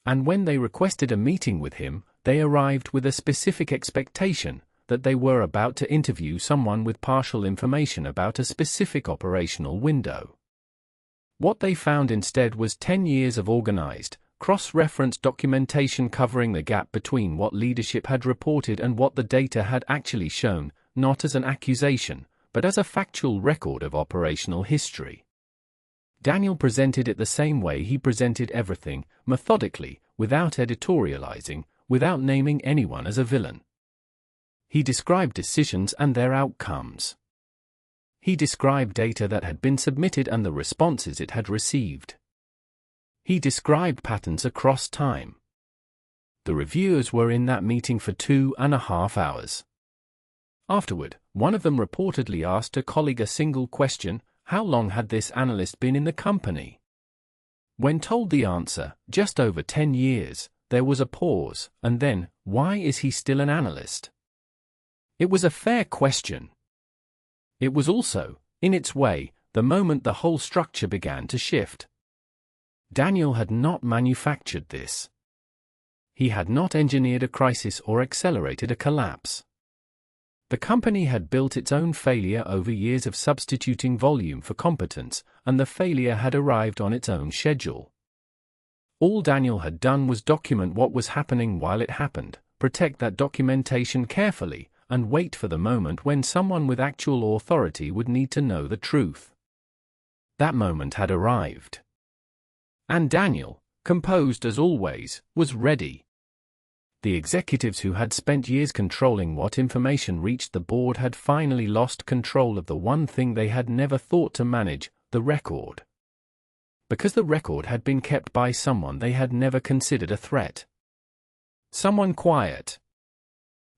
And when they requested a meeting with him, they arrived with a specific expectation that they were about to interview someone with partial information about a specific operational window. What they found instead was 10 years of organized, cross-reference documentation covering the gap between what leadership had reported and what the data had actually shown, not as an accusation, but as a factual record of operational history. Daniel presented it the same way he presented everything, methodically, without editorializing, without naming anyone as a villain. He described decisions and their outcomes. He described data that had been submitted and the responses it had received. He described patterns across time. The reviewers were in that meeting for 2.5 hours. Afterward, one of them reportedly asked a colleague a single question: how long had this analyst been in the company? When told the answer, just over 10 years, there was a pause, and then, why is he still an analyst? It was a fair question. It was also, in its way, the moment the whole structure began to shift. Daniel had not manufactured this. He had not engineered a crisis or accelerated a collapse. The company had built its own failure over years of substituting volume for competence, and the failure had arrived on its own schedule. All Daniel had done was document what was happening while it happened, protect that documentation carefully, and wait for the moment when someone with actual authority would need to know the truth. That moment had arrived. And Daniel, composed as always, was ready. The executives who had spent years controlling what information reached the board had finally lost control of the one thing they had never thought to manage, the record. Because the record had been kept by someone they had never considered a threat. Someone quiet.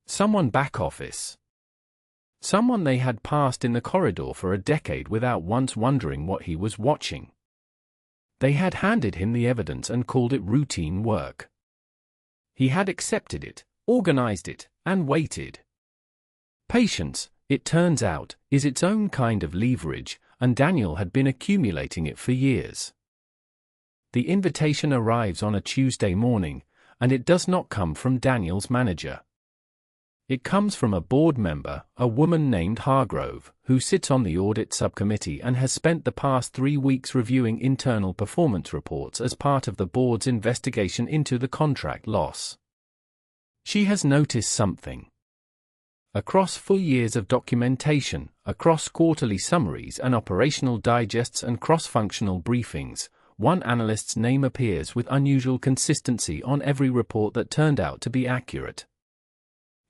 Someone back office. Someone they had passed in the corridor for a decade without once wondering what he was watching. They had handed him the evidence and called it routine work. He had accepted it, organized it, and waited. Patience, it turns out, is its own kind of leverage, and Daniel had been accumulating it for years. The invitation arrives on a Tuesday morning, and it does not come from Daniel's manager. It comes from a board member, a woman named Hargrove, who sits on the audit subcommittee and has spent the past 3 weeks reviewing internal performance reports as part of the board's investigation into the contract loss. She has noticed something. Across full years of documentation, across quarterly summaries and operational digests and cross-functional briefings, one analyst's name appears with unusual consistency on every report that turned out to be accurate.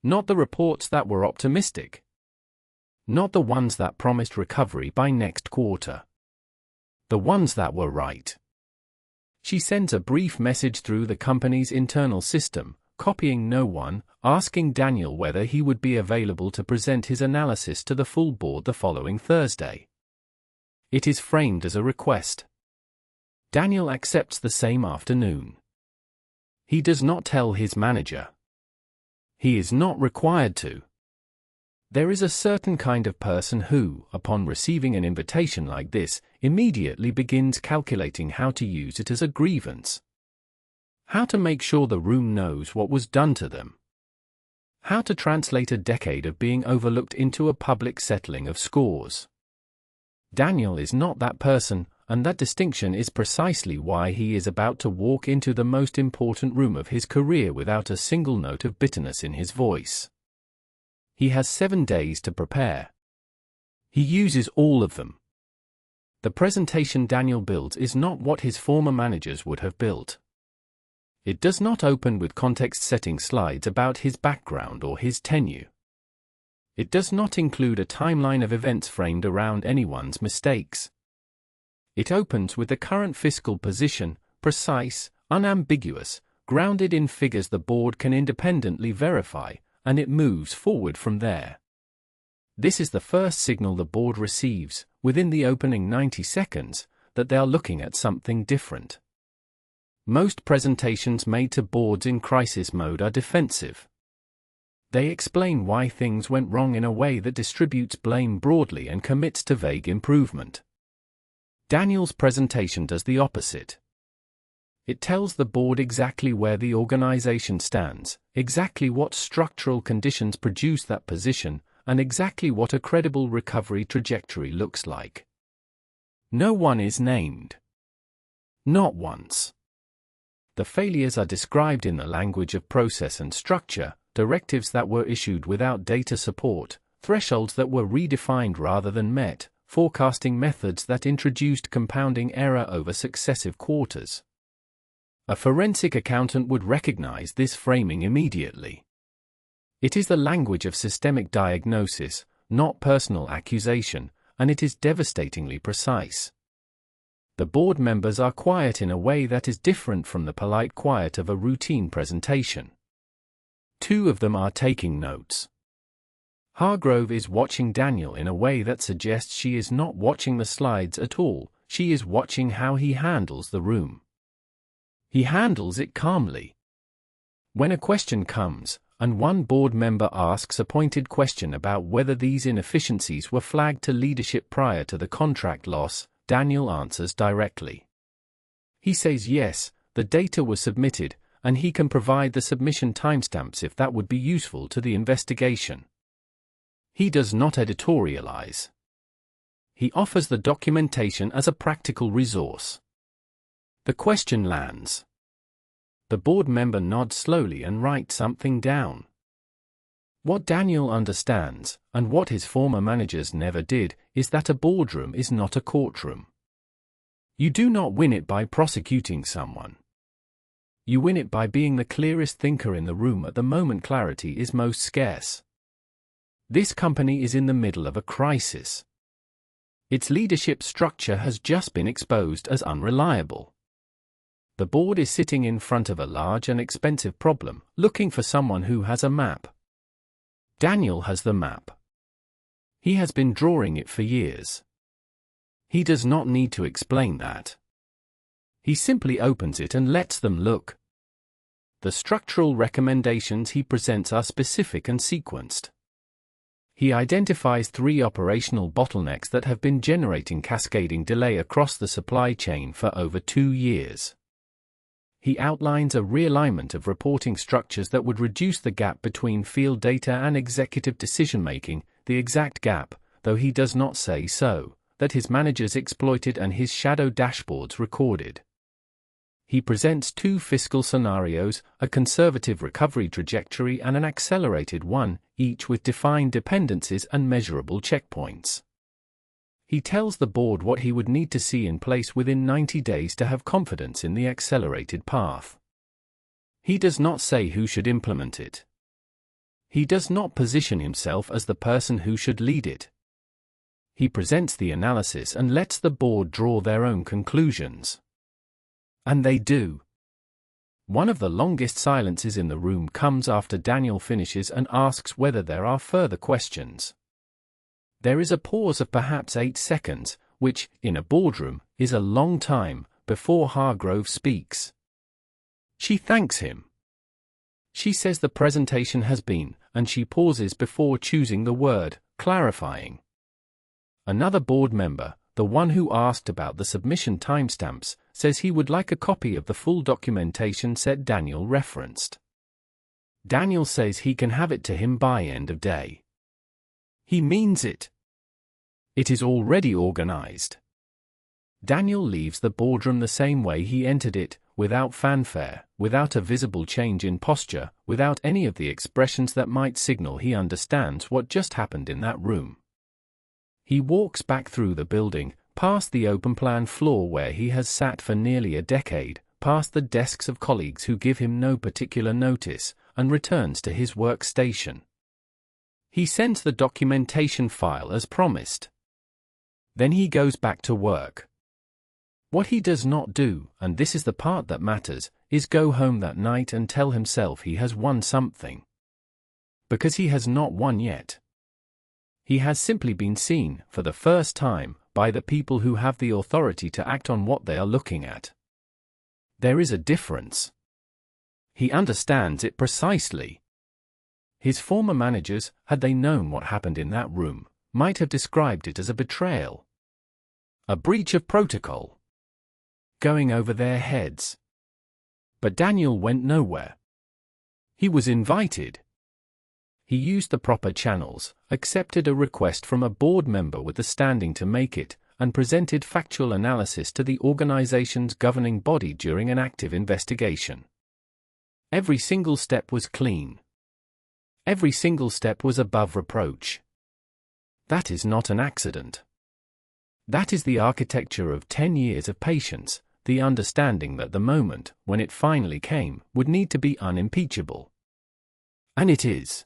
Not the reports that were optimistic. Not the ones that promised recovery by next quarter. The ones that were right. She sends a brief message through the company's internal system, copying no one, asking Daniel whether he would be available to present his analysis to the full board the following Thursday. It is framed as a request. Daniel accepts the same afternoon. He does not tell his manager. He is not required to. There is a certain kind of person who, upon receiving an invitation like this, immediately begins calculating how to use it as a grievance. How to make sure the room knows what was done to them. How to translate a decade of being overlooked into a public settling of scores. Daniel is not that person, and that distinction is precisely why he is about to walk into the most important room of his career without a single note of bitterness in his voice. He has 7 days to prepare. He uses all of them. The presentation Daniel builds is not what his former managers would have built. It does not open with context-setting slides about his background or his tenure. It does not include a timeline of events framed around anyone's mistakes. It opens with the current fiscal position, precise, unambiguous, grounded in figures the board can independently verify, and it moves forward from there. This is the first signal the board receives, within the opening 90 seconds, that they are looking at something different. Most presentations made to boards in crisis mode are defensive. They explain why things went wrong in a way that distributes blame broadly and commits to vague improvement. Daniel's presentation does the opposite. It tells the board exactly where the organization stands, exactly what structural conditions produce that position, and exactly what a credible recovery trajectory looks like. No one is named. Not once. The failures are described in the language of process and structure, directives that were issued without data support, thresholds that were redefined rather than met, forecasting methods that introduced compounding error over successive quarters. A forensic accountant would recognize this framing immediately. It is the language of systemic diagnosis, not personal accusation, and it is devastatingly precise. The board members are quiet in a way that is different from the polite quiet of a routine presentation. Two of them are taking notes. Hargrove is watching Daniel in a way that suggests she is not watching the slides at all, she is watching how he handles the room. He handles it calmly. When a question comes, and one board member asks a pointed question about whether these inefficiencies were flagged to leadership prior to the contract loss, Daniel answers directly. He says yes, the data was submitted, and he can provide the submission timestamps if that would be useful to the investigation. He does not editorialize. He offers the documentation as a practical resource. The question lands. The board member nods slowly and writes something down. What Daniel understands, and what his former managers never did, is that a boardroom is not a courtroom. You do not win it by prosecuting someone. You win it by being the clearest thinker in the room at the moment clarity is most scarce. This company is in the middle of a crisis. Its leadership structure has just been exposed as unreliable. The board is sitting in front of a large and expensive problem, looking for someone who has a map. Daniel has the map. He has been drawing it for years. He does not need to explain that. He simply opens it and lets them look. The structural recommendations he presents are specific and sequenced. He identifies 3 operational bottlenecks that have been generating cascading delay across the supply chain for over 2 years. He outlines a realignment of reporting structures that would reduce the gap between field data and executive decision-making, the exact gap, though he does not say so, that his managers exploited and his shadow dashboards recorded. He presents 2 fiscal scenarios, a conservative recovery trajectory and an accelerated one, each with defined dependencies and measurable checkpoints. He tells the board what he would need to see in place within 90 days to have confidence in the accelerated path. He does not say who should implement it. He does not position himself as the person who should lead it. He presents the analysis and lets the board draw their own conclusions. And they do. One of the longest silences in the room comes after Daniel finishes and asks whether there are further questions. There is a pause of perhaps 8 seconds, which, in a boardroom, is a long time, before Hargrove speaks. She thanks him. She says the presentation has been, and she pauses before choosing the word, clarifying. Another board member, the one who asked about the submission timestamps, says he would like a copy of the full documentation set Daniel referenced. Daniel says he can have it to him by end of day. He means it. It is already organized. Daniel leaves the boardroom the same way he entered it, without fanfare, without a visible change in posture, without any of the expressions that might signal he understands what just happened in that room. He walks back through the building, past the open-plan floor where he has sat for nearly a decade, past the desks of colleagues who give him no particular notice, and returns to his workstation. He sends the documentation file as promised. Then he goes back to work. What he does not do, and this is the part that matters, is go home that night and tell himself he has won something. Because he has not won yet. He has simply been seen, for the first time, by the people who have the authority to act on what they are looking at. There is a difference. He understands it precisely. His former managers, had they known what happened in that room, might have described it as a betrayal. A breach of protocol. Going over their heads. But Daniel went nowhere. He was invited. He used the proper channels, accepted a request from a board member with the standing to make it, and presented factual analysis to the organization's governing body during an active investigation. Every single step was clean. Every single step was above reproach. That is not an accident. That is the architecture of 10 years of patience, the understanding that the moment, when it finally came, would need to be unimpeachable. And it is.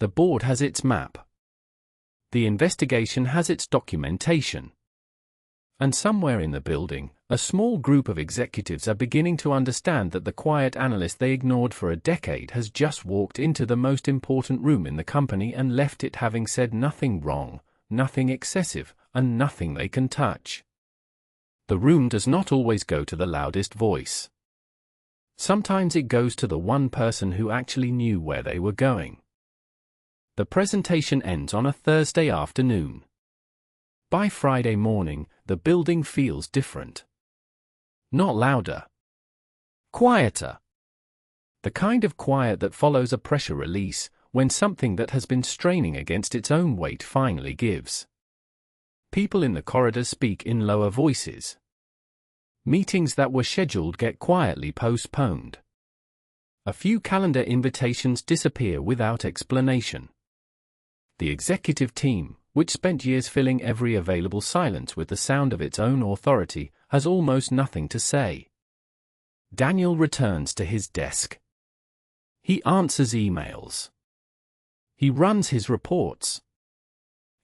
The board has its map. The investigation has its documentation. And somewhere in the building, a small group of executives are beginning to understand that the quiet analyst they ignored for a decade has just walked into the most important room in the company and left it having said nothing wrong, nothing excessive, and nothing they can touch. The room does not always go to the loudest voice. Sometimes it goes to the one person who actually knew where they were going. The presentation ends on a Thursday afternoon. By Friday morning, the building feels different. Not louder. Quieter. The kind of quiet that follows a pressure release, when something that has been straining against its own weight finally gives. People in the corridors speak in lower voices. Meetings that were scheduled get quietly postponed. A few calendar invitations disappear without explanation. The executive team, which spent years filling every available silence with the sound of its own authority, has almost nothing to say. Daniel returns to his desk. He answers emails. He runs his reports.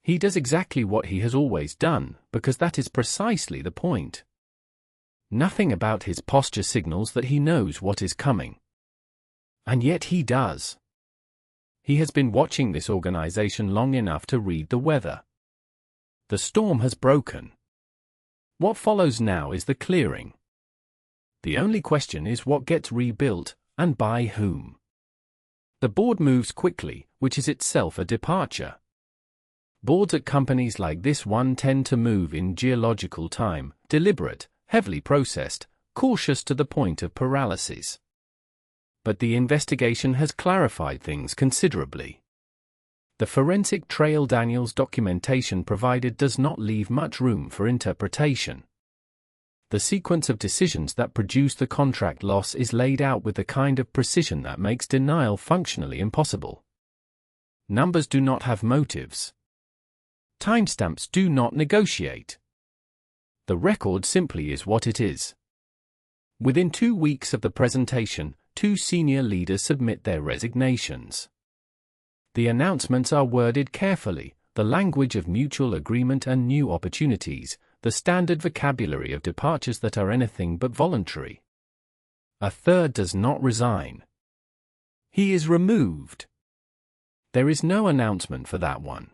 He does exactly what he has always done, because that is precisely the point. Nothing about his posture signals that he knows what is coming. And yet he does. He has been watching this organization long enough to read the weather. The storm has broken. What follows now is the clearing. The only question is what gets rebuilt, and by whom. The board moves quickly, which is itself a departure. Boards at companies like this one tend to move in geological time, deliberate, heavily processed, cautious to the point of paralysis. But the investigation has clarified things considerably. The forensic trail Daniel's documentation provided does not leave much room for interpretation. The sequence of decisions that produce the contract loss is laid out with the kind of precision that makes denial functionally impossible. Numbers do not have motives. Timestamps do not negotiate. The record simply is what it is. Within 2 weeks of the presentation, 2 senior leaders submit their resignations. The announcements are worded carefully, the language of mutual agreement and new opportunities, the standard vocabulary of departures that are anything but voluntary. A third does not resign. He is removed. There is no announcement for that one.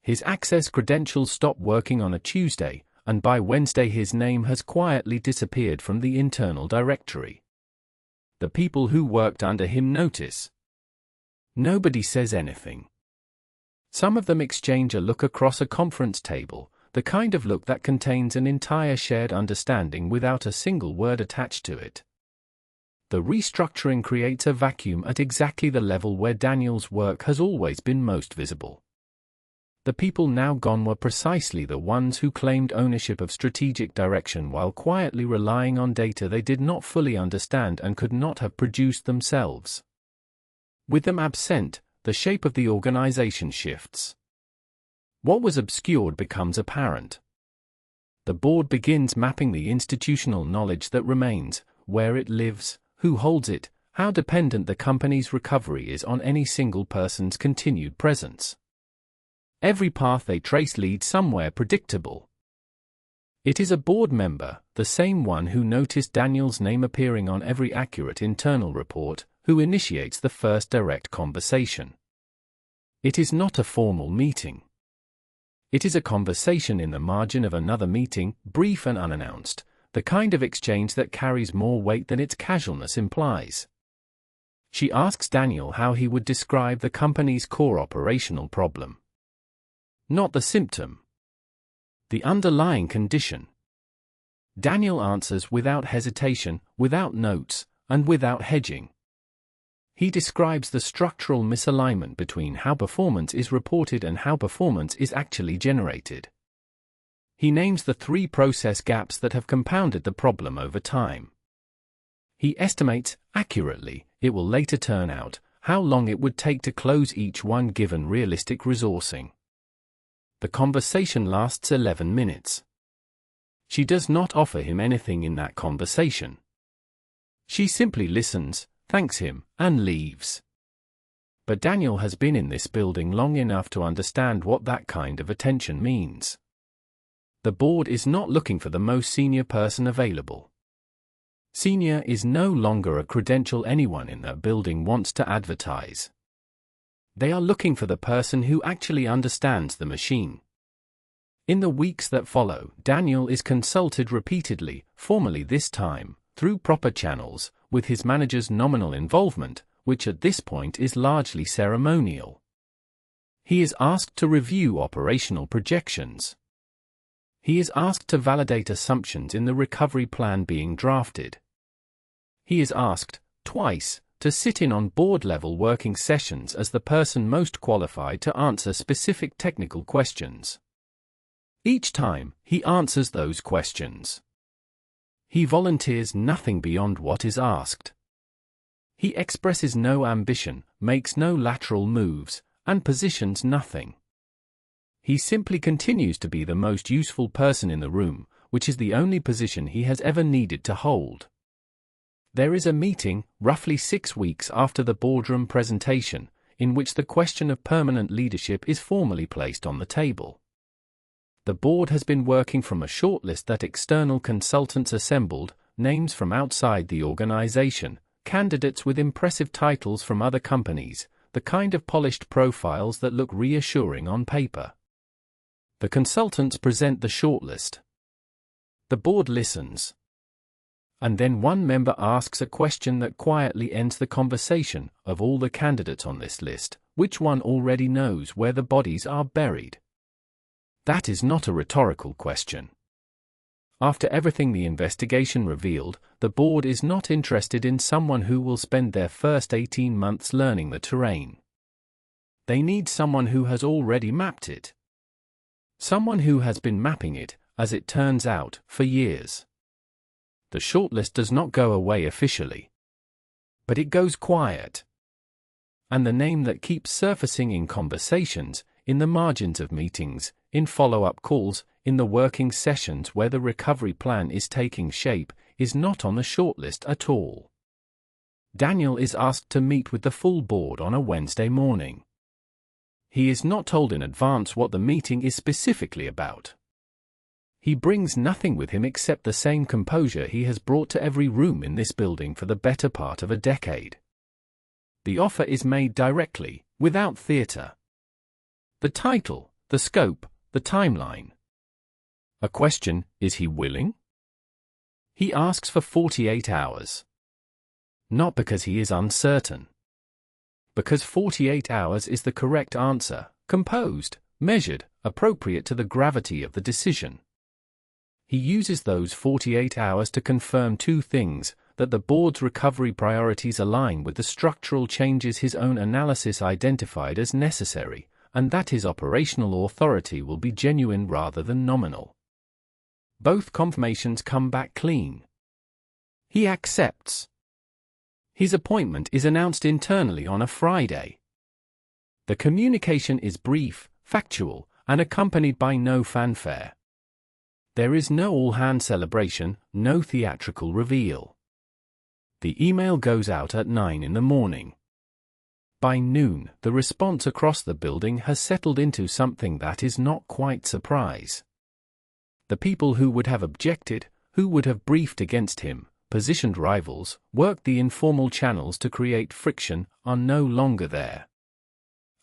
His access credentials stop working on a Tuesday, and by Wednesday his name has quietly disappeared from the internal directory. The people who worked under him notice. Nobody says anything. Some of them exchange a look across a conference table, the kind of look that contains an entire shared understanding without a single word attached to it. The restructuring creates a vacuum at exactly the level where Daniel's work has always been most visible. The people now gone were precisely the ones who claimed ownership of strategic direction while quietly relying on data they did not fully understand and could not have produced themselves. With them absent, the shape of the organization shifts. What was obscured becomes apparent. The board begins mapping the institutional knowledge that remains, where it lives, who holds it, how dependent the company's recovery is on any single person's continued presence. Every path they trace leads somewhere predictable. It is a board member, the same one who noticed Daniel's name appearing on every accurate internal report, who initiates the first direct conversation. It is not a formal meeting. It is a conversation in the margin of another meeting, brief and unannounced, the kind of exchange that carries more weight than its casualness implies. She asks Daniel how he would describe the company's core operational problem. Not the symptom. The underlying condition. Daniel answers without hesitation, without notes, and without hedging. He describes the structural misalignment between how performance is reported and how performance is actually generated. He names the 3 process gaps that have compounded the problem over time. He estimates, accurately, it will later turn out, how long it would take to close each one given realistic resourcing. The conversation lasts 11 minutes. She does not offer him anything in that conversation. She simply listens, thanks him, and leaves. But Daniel has been in this building long enough to understand what that kind of attention means. The board is not looking for the most senior person available. Senior is no longer a credential anyone in that building wants to advertise. They are looking for the person who actually understands the machine. In the weeks that follow, Daniel is consulted repeatedly, formally this time, through proper channels, with his manager's nominal involvement, which at this point is largely ceremonial. He is asked to review operational projections. He is asked to validate assumptions in the recovery plan being drafted. He is asked, twice, to sit in on board-level working sessions as the person most qualified to answer specific technical questions. Each time, he answers those questions. He volunteers nothing beyond what is asked. He expresses no ambition, makes no lateral moves, and positions nothing. He simply continues to be the most useful person in the room, which is the only position he has ever needed to hold. There is a meeting, roughly 6 weeks after the boardroom presentation, in which the question of permanent leadership is formally placed on the table. The board has been working from a shortlist that external consultants assembled, names from outside the organization, candidates with impressive titles from other companies, the kind of polished profiles that look reassuring on paper. The consultants present the shortlist. The board listens. And then one member asks a question that quietly ends the conversation. Of all the candidates on this list, which one already knows where the bodies are buried? That is not a rhetorical question. After everything the investigation revealed, the board is not interested in someone who will spend their first 18 months learning the terrain. They need someone who has already mapped it. Someone who has been mapping it, as it turns out, for years. The shortlist does not go away officially. But it goes quiet. And the name that keeps surfacing in conversations, in the margins of meetings, in follow-up calls, in the working sessions where the recovery plan is taking shape, is not on the shortlist at all. Daniel is asked to meet with the full board on a Wednesday morning. He is not told in advance what the meeting is specifically about. He brings nothing with him except the same composure he has brought to every room in this building for the better part of a decade. The offer is made directly, without theater. The title, the scope, the timeline. A question, is he willing? He asks for 48 hours. Not because he is uncertain. Because 48 hours is the correct answer, composed, measured, appropriate to the gravity of the decision. He uses those 48 hours to confirm 2 things, that the board's recovery priorities align with the structural changes his own analysis identified as necessary, and that his operational authority will be genuine rather than nominal. Both confirmations come back clean. He accepts. His appointment is announced internally on a Friday. The communication is brief, factual, and accompanied by no fanfare. There is no all-hand celebration, no theatrical reveal. The email goes out at 9 in the morning. By noon, the response across the building has settled into something that is not quite surprise. The people who would have objected, who would have briefed against him, positioned rivals, worked the informal channels to create friction, are no longer there.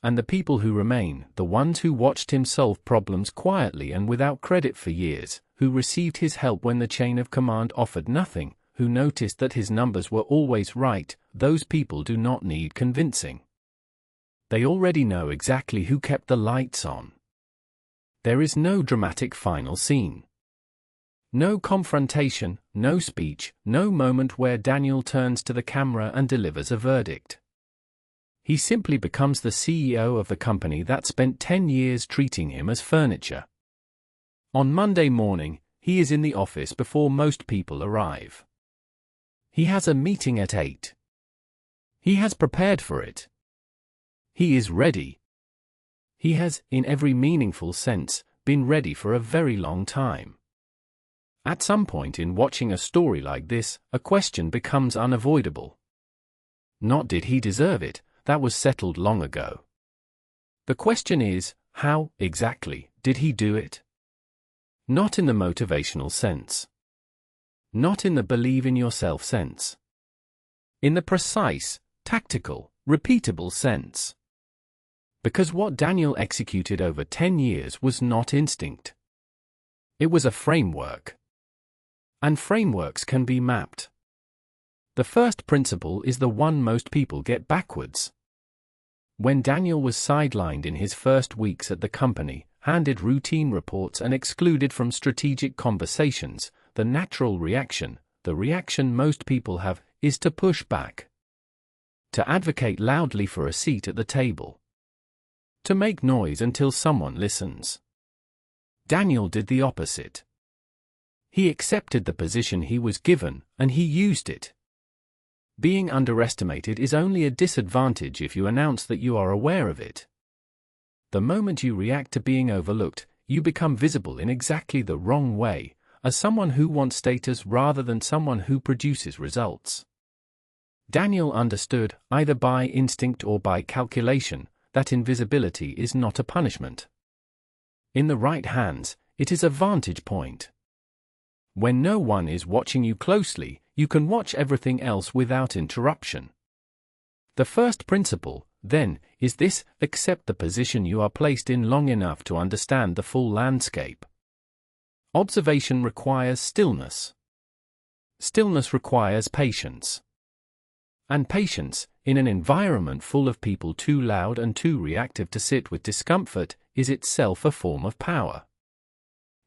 And the people who remain, the ones who watched him solve problems quietly and without credit for years, who received his help when the chain of command offered nothing, who noticed that his numbers were always right, those people do not need convincing. They already know exactly who kept the lights on. There is no dramatic final scene. No confrontation, no speech, no moment where Daniel turns to the camera and delivers a verdict. He simply becomes the CEO of the company that spent 10 years treating him as furniture. On Monday morning, he is in the office before most people arrive. He has a meeting at 8. He has prepared for it. He is ready. He has, in every meaningful sense, been ready for a very long time. At some point in watching a story like this, a question becomes unavoidable. Not did he deserve it, that was settled long ago. The question is, how, exactly, did he do it? Not in the motivational sense. Not in the believe in yourself sense. In the precise, tactical, repeatable sense. Because what Daniel executed over 10 years was not instinct. It was a framework. And frameworks can be mapped. The first principle is the one most people get backwards. When Daniel was sidelined in his first weeks at the company, handed routine reports and excluded from strategic conversations, the natural reaction, the reaction most people have, is to push back. To advocate loudly for a seat at the table. To make noise until someone listens. Daniel did the opposite. He accepted the position he was given, and he used it. Being underestimated is only a disadvantage if you announce that you are aware of it. The moment you react to being overlooked, you become visible in exactly the wrong way, as someone who wants status rather than someone who produces results. Daniel understood, either by instinct or by calculation, that invisibility is not a punishment. In the right hands, it is a vantage point. When no one is watching you closely, you can watch everything else without interruption. The first principle, then, is this: accept the position you are placed in long enough to understand the full landscape. Observation requires stillness. Stillness requires patience. And patience, in an environment full of people too loud and too reactive to sit with discomfort, is itself a form of power.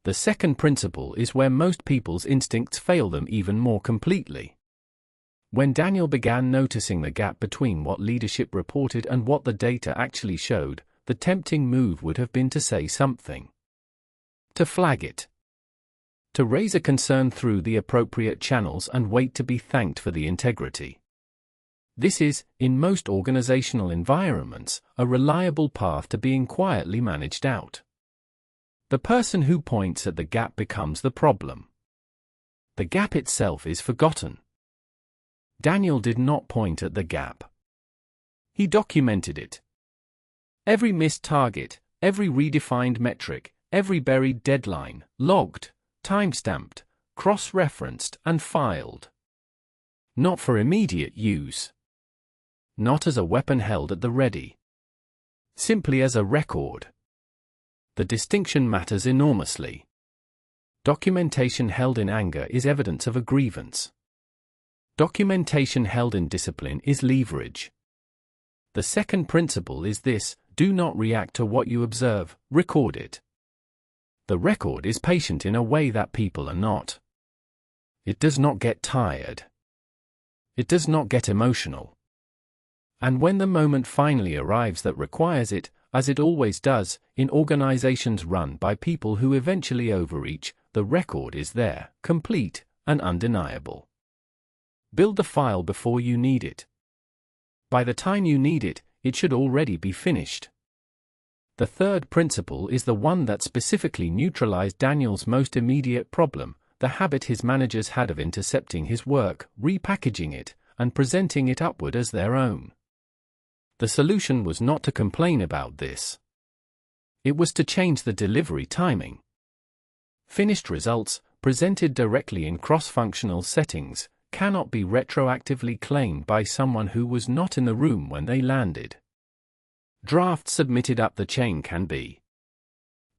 The second principle is where most people's instincts fail them even more completely. When Daniel began noticing the gap between what leadership reported and what the data actually showed, the tempting move would have been to say something. To flag it. To raise a concern through the appropriate channels and wait to be thanked for the integrity. This is, in most organizational environments, a reliable path to being quietly managed out. The person who points at the gap becomes the problem. The gap itself is forgotten. Daniel did not point at the gap. He documented it. Every missed target, every redefined metric, every buried deadline, logged, timestamped, cross-referenced, and filed. Not for immediate use. Not as a weapon held at the ready. Simply as a record. The distinction matters enormously. Documentation held in anger is evidence of a grievance. Documentation held in discipline is leverage. The second principle is this: do not react to what you observe, record it. The record is patient in a way that people are not. It does not get tired. It does not get emotional. And when the moment finally arrives that requires it, as it always does, in organizations run by people who eventually overreach, the record is there, complete and undeniable. Build the file before you need it. By the time you need it, it should already be finished. The third principle is the one that specifically neutralized Daniel's most immediate problem, the habit his managers had of intercepting his work, repackaging it, and presenting it upward as their own. The solution was not to complain about this. It was to change the delivery timing. Finished results, presented directly in cross-functional settings, cannot be retroactively claimed by someone who was not in the room when they landed. Drafts submitted up the chain can be.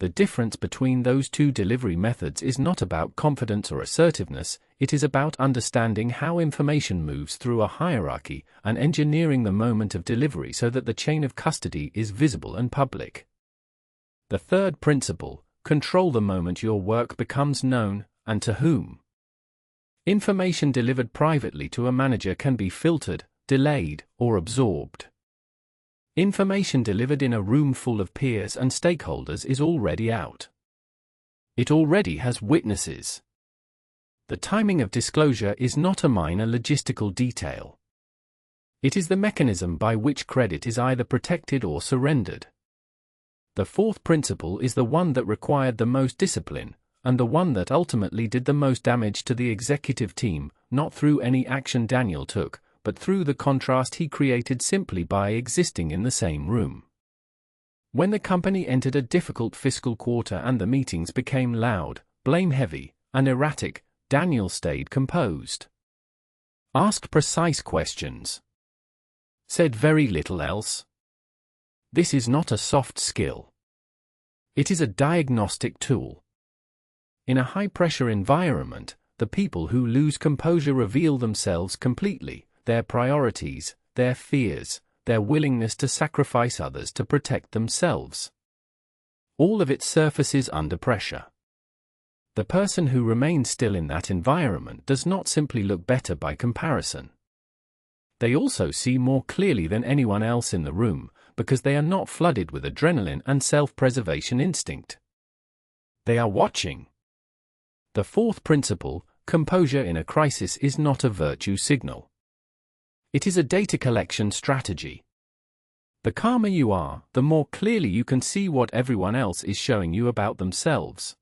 The difference between those two delivery methods is not about confidence or assertiveness, it is about understanding how information moves through a hierarchy and engineering the moment of delivery so that the chain of custody is visible and public. The third principle: control the moment your work becomes known, and to whom. Information delivered privately to a manager can be filtered, delayed, or absorbed. Information delivered in a room full of peers and stakeholders is already out. It already has witnesses. The timing of disclosure is not a minor logistical detail. It is the mechanism by which credit is either protected or surrendered. The fourth principle is the one that required the most discipline, and the one that ultimately did the most damage to the executive team, not through any action Daniel took, but through the contrast he created simply by existing in the same room. When the company entered a difficult fiscal quarter and the meetings became loud, blame-heavy, and erratic, Daniel stayed composed. Asked precise questions. Said very little else. This is not a soft skill. It is a diagnostic tool. In a high-pressure environment, the people who lose composure reveal themselves completely, their priorities, their fears, their willingness to sacrifice others to protect themselves. All of it surfaces under pressure. The person who remains still in that environment does not simply look better by comparison. They also see more clearly than anyone else in the room, because they are not flooded with adrenaline and self-preservation instinct. They are watching. The fourth principle, composure in a crisis, is not a virtue signal. It is a data collection strategy. The calmer you are, the more clearly you can see what everyone else is showing you about themselves.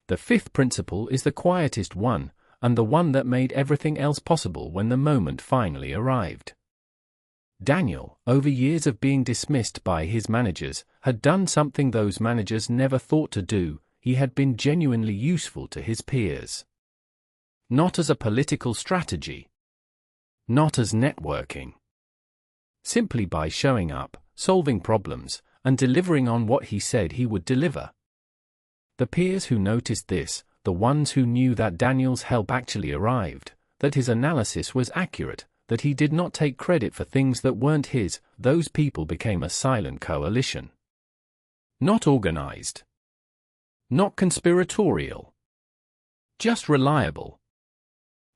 The fifth principle is the quietest one, and the one that made everything else possible when the moment finally arrived. Daniel, over years of being dismissed by his managers, had done something those managers never thought to do. He had been genuinely useful to his peers. Not as a political strategy. Not as networking. Simply by showing up, solving problems, and delivering on what he said he would deliver. The peers who noticed this, the ones who knew that Daniel's help actually arrived, that his analysis was accurate, that he did not take credit for things that weren't his, those people became a silent coalition. Not organized. Not conspiratorial. Just reliable.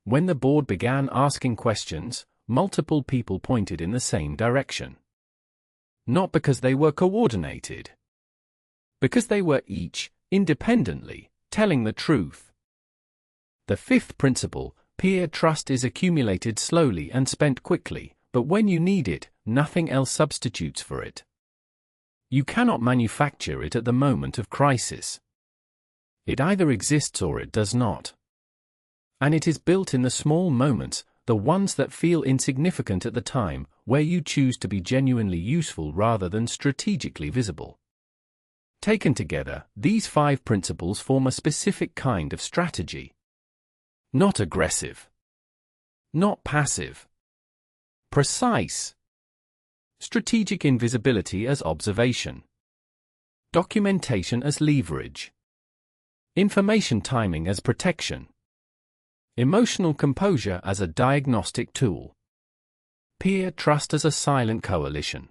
When the board began asking questions, multiple people pointed in the same direction. Not because they were coordinated. Because they were each, independently, telling the truth. The fifth principle, peer trust, is accumulated slowly and spent quickly, but when you need it, nothing else substitutes for it. You cannot manufacture it at the moment of crisis. It either exists or it does not. And it is built in the small moments, the ones that feel insignificant at the time, where you choose to be genuinely useful rather than strategically visible. Taken together, these 5 principles form a specific kind of strategy. Not aggressive. Not passive. Precise. Strategic invisibility as observation. Documentation as leverage. Information timing as protection. Emotional composure as a diagnostic tool. Peer trust as a silent coalition.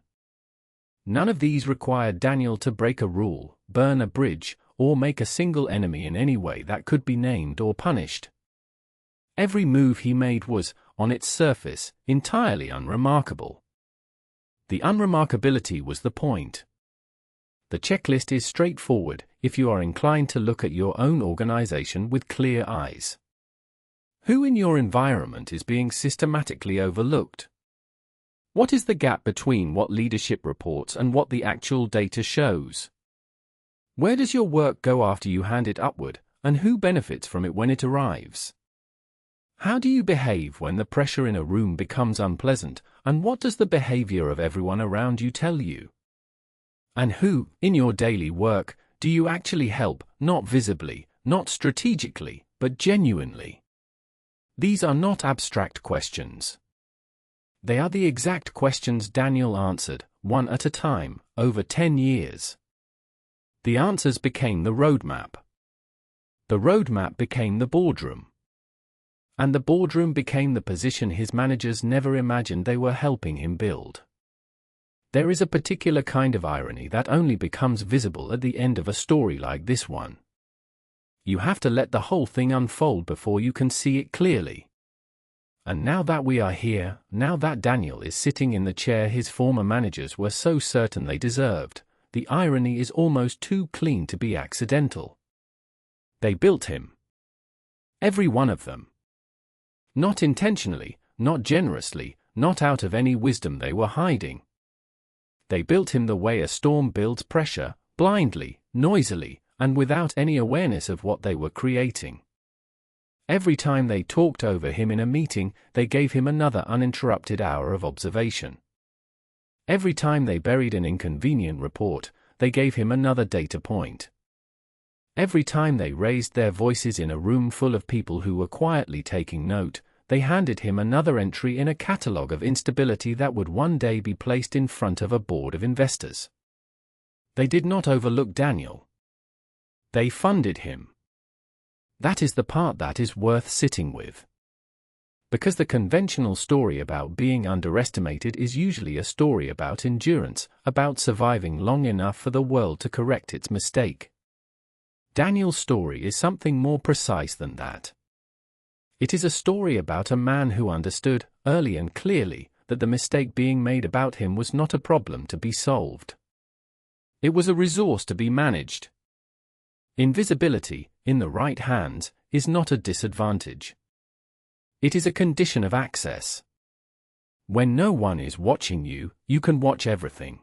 None of these required Daniel to break a rule, burn a bridge, or make a single enemy in any way that could be named or punished. Every move he made was, on its surface, entirely unremarkable. The unremarkability was the point. The checklist is straightforward if you are inclined to look at your own organization with clear eyes. Who in your environment is being systematically overlooked? What is the gap between what leadership reports and what the actual data shows? Where does your work go after you hand it upward, and who benefits from it when it arrives? How do you behave when the pressure in a room becomes unpleasant, and what does the behavior of everyone around you tell you? And who, in your daily work, do you actually help, not visibly, not strategically, but genuinely? These are not abstract questions. They are the exact questions Daniel answered, one at a time, over 10 years. The answers became the roadmap. The roadmap became the boardroom. And the boardroom became the position his managers never imagined they were helping him build. There is a particular kind of irony that only becomes visible at the end of a story like this one. You have to let the whole thing unfold before you can see it clearly. And now that we are here, now that Daniel is sitting in the chair his former managers were so certain they deserved, the irony is almost too clean to be accidental. They built him. Every one of them. Not intentionally, not generously, not out of any wisdom they were hiding. They built him the way a storm builds pressure, blindly, noisily, and without any awareness of what they were creating. Every time they talked over him in a meeting, they gave him another uninterrupted hour of observation. Every time they buried an inconvenient report, they gave him another data point. Every time they raised their voices in a room full of people who were quietly taking note, they handed him another entry in a catalogue of instability that would one day be placed in front of a board of investors. They did not overlook Daniel. They funded him. That is the part that is worth sitting with. Because the conventional story about being underestimated is usually a story about endurance, about surviving long enough for the world to correct its mistake. Daniel's story is something more precise than that. It is a story about a man who understood, early and clearly, that the mistake being made about him was not a problem to be solved. It was a resource to be managed. Invisibility, in the right hands, is not a disadvantage. It is a condition of access. When no one is watching you, you can watch everything.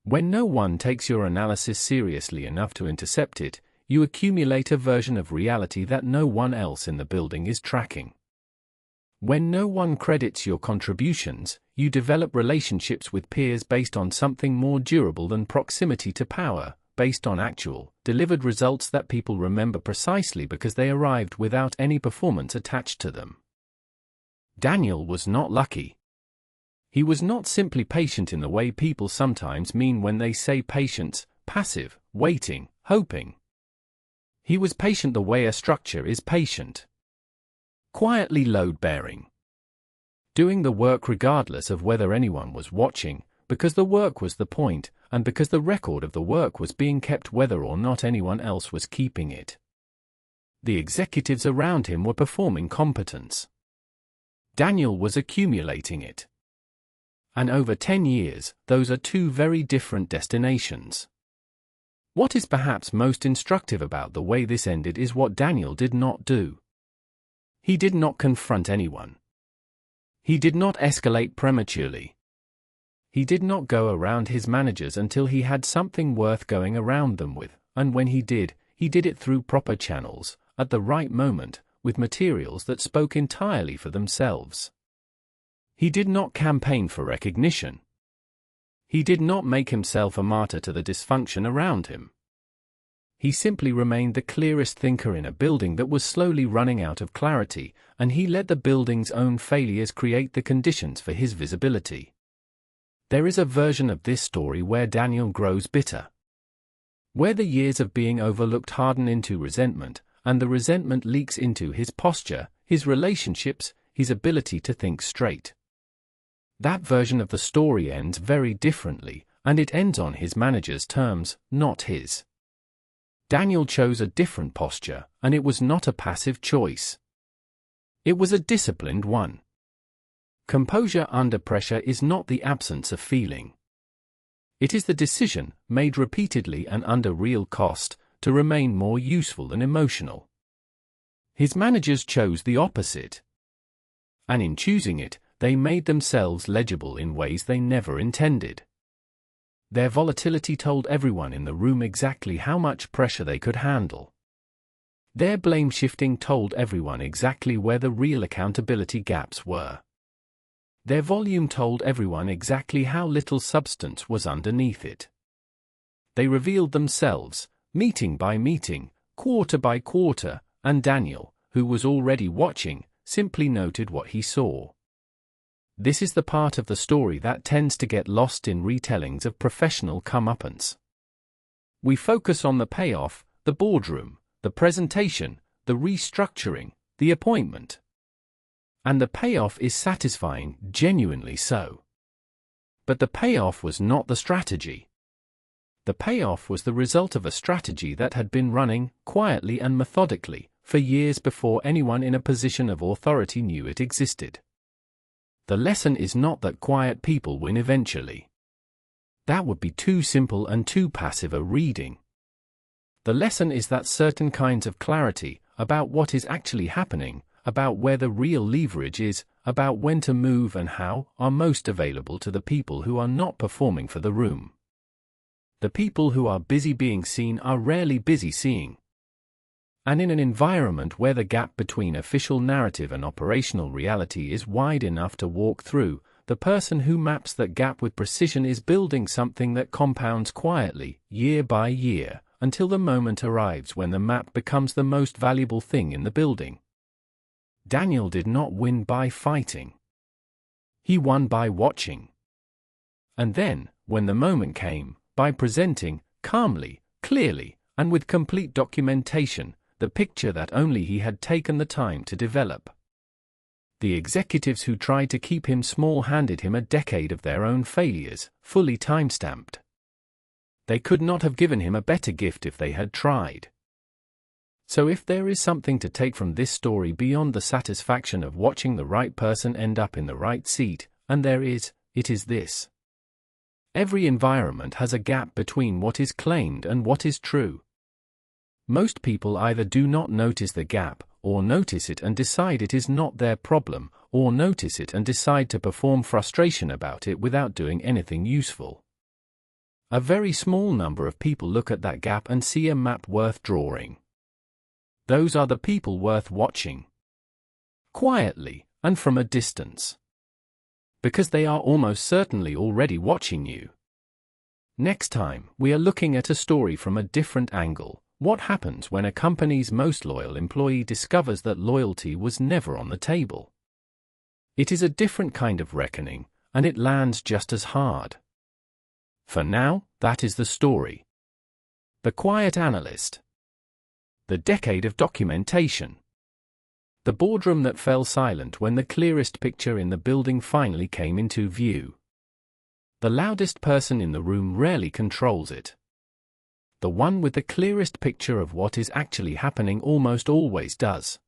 When no one takes your analysis seriously enough to intercept it, you accumulate a version of reality that no one else in the building is tracking. When no one credits your contributions, you develop relationships with peers based on something more durable than proximity to power, based on actual, delivered results that people remember precisely because they arrived without any performance attached to them. Daniel was not lucky. He was not simply patient in the way people sometimes mean when they say patience, passive, waiting, hoping. He was patient the way a structure is patient. Quietly load-bearing. Doing the work regardless of whether anyone was watching, because the work was the point, and because the record of the work was being kept whether or not anyone else was keeping it. The executives around him were performing competence. Daniel was accumulating it. And over 10 years, those are two very different destinations. What is perhaps most instructive about the way this ended is what Daniel did not do. He did not confront anyone. He did not escalate prematurely. He did not go around his managers until he had something worth going around them with, and when he did it through proper channels, at the right moment, with materials that spoke entirely for themselves. He did not campaign for recognition. He did not make himself a martyr to the dysfunction around him. He simply remained the clearest thinker in a building that was slowly running out of clarity, and he let the building's own failures create the conditions for his visibility. There is a version of this story where Daniel grows bitter. Where the years of being overlooked harden into resentment, and the resentment leaks into his posture, his relationships, his ability to think straight. That version of the story ends very differently, and it ends on his manager's terms, not his. Daniel chose a different posture, and it was not a passive choice. It was a disciplined one. Composure under pressure is not the absence of feeling. It is the decision, made repeatedly and under real cost, to remain more useful than emotional. His managers chose the opposite. And in choosing it, they made themselves legible in ways they never intended. Their volatility told everyone in the room exactly how much pressure they could handle. Their blame shifting told everyone exactly where the real accountability gaps were. Their volume told everyone exactly how little substance was underneath it. They revealed themselves, meeting by meeting, quarter by quarter, and Daniel, who was already watching, simply noted what he saw. This is the part of the story that tends to get lost in retellings of professional comeuppance. We focus on the payoff, the boardroom, the presentation, the restructuring, the appointment. And the payoff is satisfying, genuinely so. But the payoff was not the strategy. The payoff was the result of a strategy that had been running, quietly and methodically, for years before anyone in a position of authority knew it existed. The lesson is not that quiet people win eventually. That would be too simple and too passive a reading. The lesson is that certain kinds of clarity, about what is actually happening, about where the real leverage is, about when to move and how, are most available to the people who are not performing for the room. The people who are busy being seen are rarely busy seeing. And in an environment where the gap between official narrative and operational reality is wide enough to walk through, the person who maps that gap with precision is building something that compounds quietly, year by year, until the moment arrives when the map becomes the most valuable thing in the building. Daniel did not win by fighting. He won by watching. And then, when the moment came, by presenting, calmly, clearly, and with complete documentation, the picture that only he had taken the time to develop. The executives who tried to keep him small handed him a decade of their own failures, fully time-stamped. They could not have given him a better gift if they had tried. So if there is something to take from this story beyond the satisfaction of watching the right person end up in the right seat, and there is, it is this. Every environment has a gap between what is claimed and what is true. Most people either do not notice the gap, or notice it and decide it is not their problem, or notice it and decide to perform frustration about it without doing anything useful. A very small number of people look at that gap and see a map worth drawing. Those are the people worth watching. Quietly, and from a distance. Because they are almost certainly already watching you. Next time, we are looking at a story from a different angle. What happens when a company's most loyal employee discovers that loyalty was never on the table? It is a different kind of reckoning, and it lands just as hard. For now, that is the story. The Quiet Analyst. The decade of documentation. The boardroom that fell silent when the clearest picture in the building finally came into view. The loudest person in the room rarely controls it. The one with the clearest picture of what is actually happening almost always does.